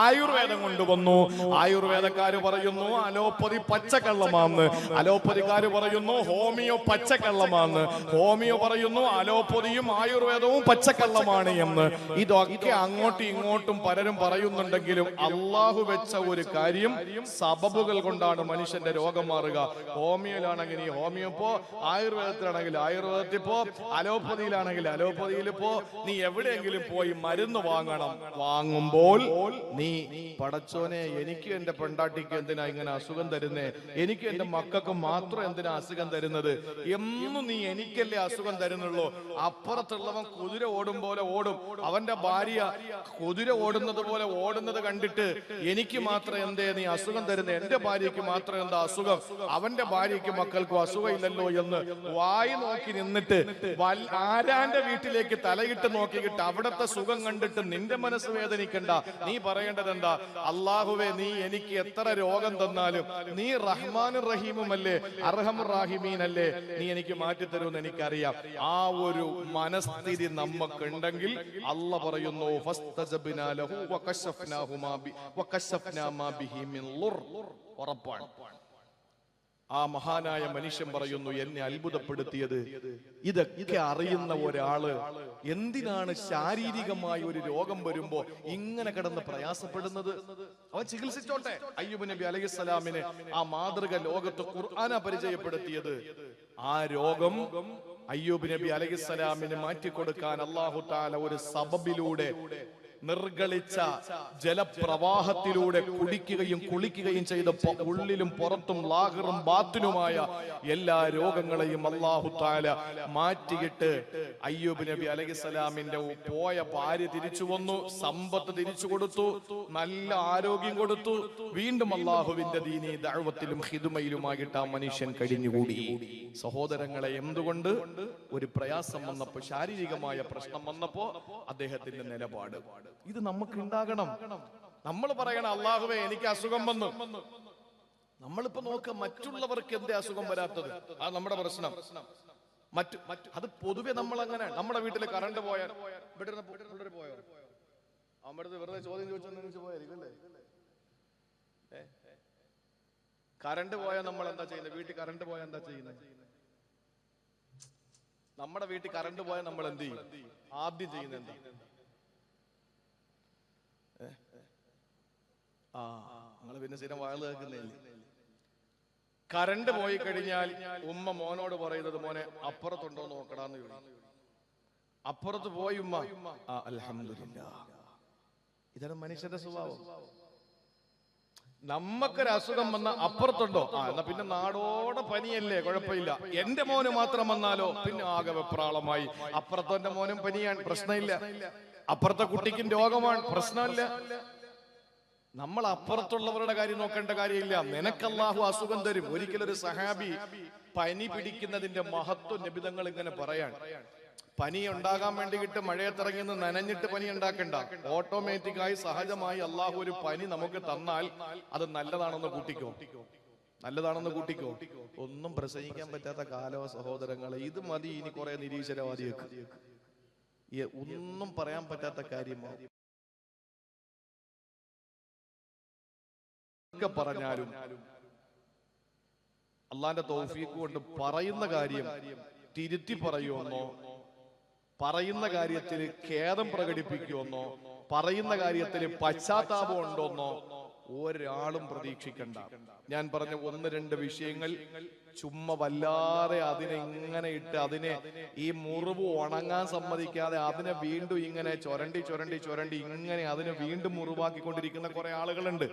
ആയുർവേദം കൊണ്ടുവന്നു. ആയുർവേദക്കാര് പറയുന്നു അലോപ്പതി പച്ചക്കള്ളമാന്ന്, അലോപ്പതിക്കാര് പറയുന്നു ഹോമിയോ പച്ചക്കള്ളമാന്ന്, ഹോമിയോ പറയുന്നു അലോപ്പതിയും ആയുർവേദവും പച്ചക്കള്ളമാണ് എന്ന്. ഇതൊക്കെ അങ്ങോട്ടും ഇങ്ങോട്ടും പലരും പറയുന്നുണ്ടെങ്കിലും അള്ളാഹു വെച്ച ഒരു കാര്യം, സബബുകൾ കൊണ്ടാണ് മനുഷ്യന്റെ രോഗം മാറുക. ഹോമിയോയിലാണെങ്കിൽ ഹോമിയോ പോ, ആയുർവേദത്തിലാണെങ്കിൽ ആയുർവേദത്തിൽ പോ, അലോപ്പതിയിലാണെങ്കിൽ അലോപ്പതിയിൽ പോ. നീ എവിടെയെങ്കിലും പോയി മരുന്ന് വാങ്ങണം. വാങ്ങുമ്പോൾ നീ പടച്ചോനെ എനിക്ക് എന്റെ പെണ്ടാട്ടിക്ക് എന്തിനാ ഇങ്ങനെ അസുഖം തരുന്നേ, എനിക്ക് എന്റെ മക്കൾക്ക് മാത്രം എന്തിനാ അസുഖം തരുന്നത് എന്നും നീ എനിക്കല്ലേ അസുഖം തരുന്നുള്ളൂ. അപ്പുറത്തുള്ളവൻ കുതിര ഓടും പോലെ ഓടും, അവന്റെ ഭാര്യ കുതിര ഓടുന്നത് പോലെ ഓടുന്നത് കണ്ടിട്ട് എനിക്ക് മാത്രം എന്തേ നീ അസുഖം തരുന്നത്, എന്റെ ഭാര്യയ്ക്ക് മാത്രം എന്താ അസുഖം, അവന്റെ ഭാര്യയ്ക്ക് മക്കൾക്കും അസുഖം ഇല്ലല്ലോ എന്ന് വായി നോക്കി നിന്നിട്ട് ആരാന്റെ വീട്ടിലേക്ക് തലയിട്ട് നോക്കിയിട്ട് അവിടത്തെ സുഖം കണ്ടിട്ട് നിന്റെ മനസ്സ് വേദനിക്കണ്ട. നീ പറയേണ്ടത് എന്താ? അള്ളാഹുവേ നീ എനിക്ക് എത്ര രോഗം തന്നാലും നീ റഹ്മാനും റഹീമും അല്ലേ, അർഹമുർ റഹീമീൻ അല്ലേ, നീ എനിക്ക് മാറ്റിത്തരുമെന്ന് എനിക്കറിയാം. ആ ഒരു മനസ്ഥിതി നമുക്കുണ്ടെങ്കിൽ അല്ല പറയുന്നു ഫസ്തജബ്നാ ലഹു വകശഫ്നാ മാ ബിഹി മിൻ ളുർ, ഉറപ്പാണ്. ആ മഹാനായ മനുഷ്യൻ പറയുന്നു എന്നെ അത്ഭുതപ്പെടുത്തിയത് ഇതൊക്കെ അറിയുന്ന ഒരാള് എന്തിനാണ് ശാരീരികമായ ഒരു രോഗം വരുമ്പോ ഇങ്ങനെ കിടന്ന് പ്രയാസപ്പെടുന്നത്? അവൻ ചികിത്സിച്ചോട്ടെ. അയ്യൂബ് നബി അലൈഹിസ്സലാമിന് ആ മാതൃക ലോകത്ത് ഖുർആന പരിചയപ്പെടുത്തിയത്. ആ രോഗം അയ്യൂബ് നബി അലൈഹിസ്സലാമിന് മാറ്റിക്കൊടുക്കാൻ അല്ലാഹു തആല ഒരു സബബിലൂടെ നിർഗളിച്ച ജലപ്രവാഹത്തിലൂടെ കുടിക്കുകയും കുളിക്കുകയും ചെയ്തപ്പോ ഉള്ളിലും പുറത്തും ലാഹിറും ബാത്തിനുമായ എല്ലാ രോഗങ്ങളെയും അല്ലാഹു തആല മാറ്റിയിട്ട് അയ്യൂബ് നബി അലൈഹിസ്സലാമിന്റെ പോയ ഭാര്യ തിരിച്ചു വന്നു, സമ്പത്ത് തിരിച്ചു കൊടുത്തു, നല്ല ആരോഗ്യം കൊടുത്തു. വീണ്ടും അല്ലാഹുവിന്റെ ദീനി ദഅവത്തിലും ഖിദ്മയിലുമായിട്ട് ആ മനുഷ്യൻ കഴിഞ്ഞുകൂടി. സഹോദരങ്ങളെ, എന്തുകൊണ്ട്? ഒരു പ്രയാസം വന്നപ്പോ, ശാരീരികമായ പ്രശ്നം വന്നപ്പോ അദ്ദേഹത്തിന്റെ നിലപാട് ഇത് നമുക്ക് ഉണ്ടാകണം. നമ്മൾ പറയണം, അല്ലാഹുവേ എനിക്ക് അസുഖം വന്നു. നമ്മളിപ്പോ നോക്ക, മറ്റുള്ളവർക്ക് എന്തേ അസുഖം വരാത്തത്? ആ നമ്മുടെ പ്രശ്നം. അത് പൊതുവെ നമ്മൾ അങ്ങനെ, നമ്മുടെ വീട്ടില് കറണ്ട് പോയാൽ പിള്ളേർ പോയോ, നമ്മുടെ വെറുതെ ചോദ്യം ചോദിച്ചു പോയായിരിക്കും അല്ലേ? കറണ്ട് പോയാൽ നമ്മൾ എന്താ ചെയ്യുന്നത്? വീട്ടിൽ കറണ്ട് പോയാൽ എന്താ ചെയ്യുന്നത്? നമ്മുടെ വീട്ടിൽ കറണ്ട് പോയാൽ നമ്മൾ എന്ത് ചെയ്യും? ആദ്യം ചെയ്യുന്നത് എന്താ? നിങ്ങൾ പിന്നെ സ്ഥിരം വാഴ കേൾക്കുന്നില്ല. കറണ്ട് പോയി കഴിഞ്ഞാൽ ഉമ്മ മോനോട് പറയുന്നത്, മോനെ അപ്പുറത്തുണ്ടോ നോക്കടാന്ന് ചോദിക്കും. അപ്പുറത്ത് പോയി ഉമ്മ, അൽഹംദുലില്ലാഹ്. ഇതാണ് മനുഷ്യന്റെ സ്വഭാവം. നമ്മക്കൊരു അസുഖം വന്ന അപ്പുറത്തുണ്ടോ? എന്നാ പിന്നെ നാടോടെ പനിയല്ലേ, കുഴപ്പമില്ല. എന്റെ മോന് മാത്രം വന്നാലോ പിന്നെ ആകെ വെപ്രാളമായി. അപ്പുറത്തെ മോനും പനിയാണ്, പ്രശ്നമില്ല. അപ്പുറത്തെ കുട്ടിക്കും രോഗമാണ്, പ്രശ്നമില്ല. നമ്മൾ അപ്പുറത്തുള്ളവരുടെ കാര്യം നോക്കേണ്ട കാര്യമില്ല. നിനക്ക് അല്ലാഹു അസുഖം തരും. ഒരിക്കലൊരു സഹാബി പനി പിടിക്കുന്നതിന്റെ മഹത്വം നബി തങ്ങൾ ഇങ്ങനെ പറയാൻ, പനി ഉണ്ടാകാൻ വേണ്ടിയിട്ട് മഴയത്തിറങ്ങി നനഞ്ഞിട്ട് പനി ഉണ്ടാക്കണ്ട. ഓട്ടോമാറ്റിക്കായി സഹജമായി അല്ലാഹു ഒരു പനി നമുക്ക് തന്നാൽ അത് നല്ലതാണെന്ന് കൂട്ടിക്കോ, നല്ലതാണെന്ന് കൂട്ടിക്കോ. ഒന്നും പ്രസംഗിക്കാൻ പറ്റാത്ത കാലോ സഹോദരങ്ങളെ, ഇത് മതി. ഇനി കുറെ നിരീശ്വരവാദിയൊക്കെ ഒന്നും പറയാൻ പറ്റാത്ത കാര്യമോ ഒക്കെ പറഞ്ഞാലും അള്ളാന്റെ തൗഫീഖ് കൊണ്ട് പറയുന്ന കാര്യം തിരുത്തി പറയുമെന്നോ, പറയുന്ന കാര്യത്തിൽ ഖേദം പ്രകടിപ്പിക്കുമെന്നോ, പറയുന്ന കാര്യത്തിൽ പശ്ചാത്താപം ഉണ്ടോന്നോ ഒരാളും പ്രതീക്ഷിക്കണ്ട. ഞാൻ പറഞ്ഞ ഒന്ന് രണ്ട് വിഷയങ്ങൾ ചുമ്മാ വല്ലാതെ അതിനെ ഇങ്ങനെ ഇട്ട് അതിനെ ഈ മുറിവ് ഉണങ്ങാൻ സമ്മതിക്കാതെ അതിനെ വീണ്ടും ഇങ്ങനെ ചൊരണ്ടി ചൊരണ്ടി ചൊരണ്ടി ഇങ്ങനെ അതിനെ വീണ്ടും മുറിവാക്കിക്കൊണ്ടിരിക്കുന്ന കുറെ ആളുകളുണ്ട്.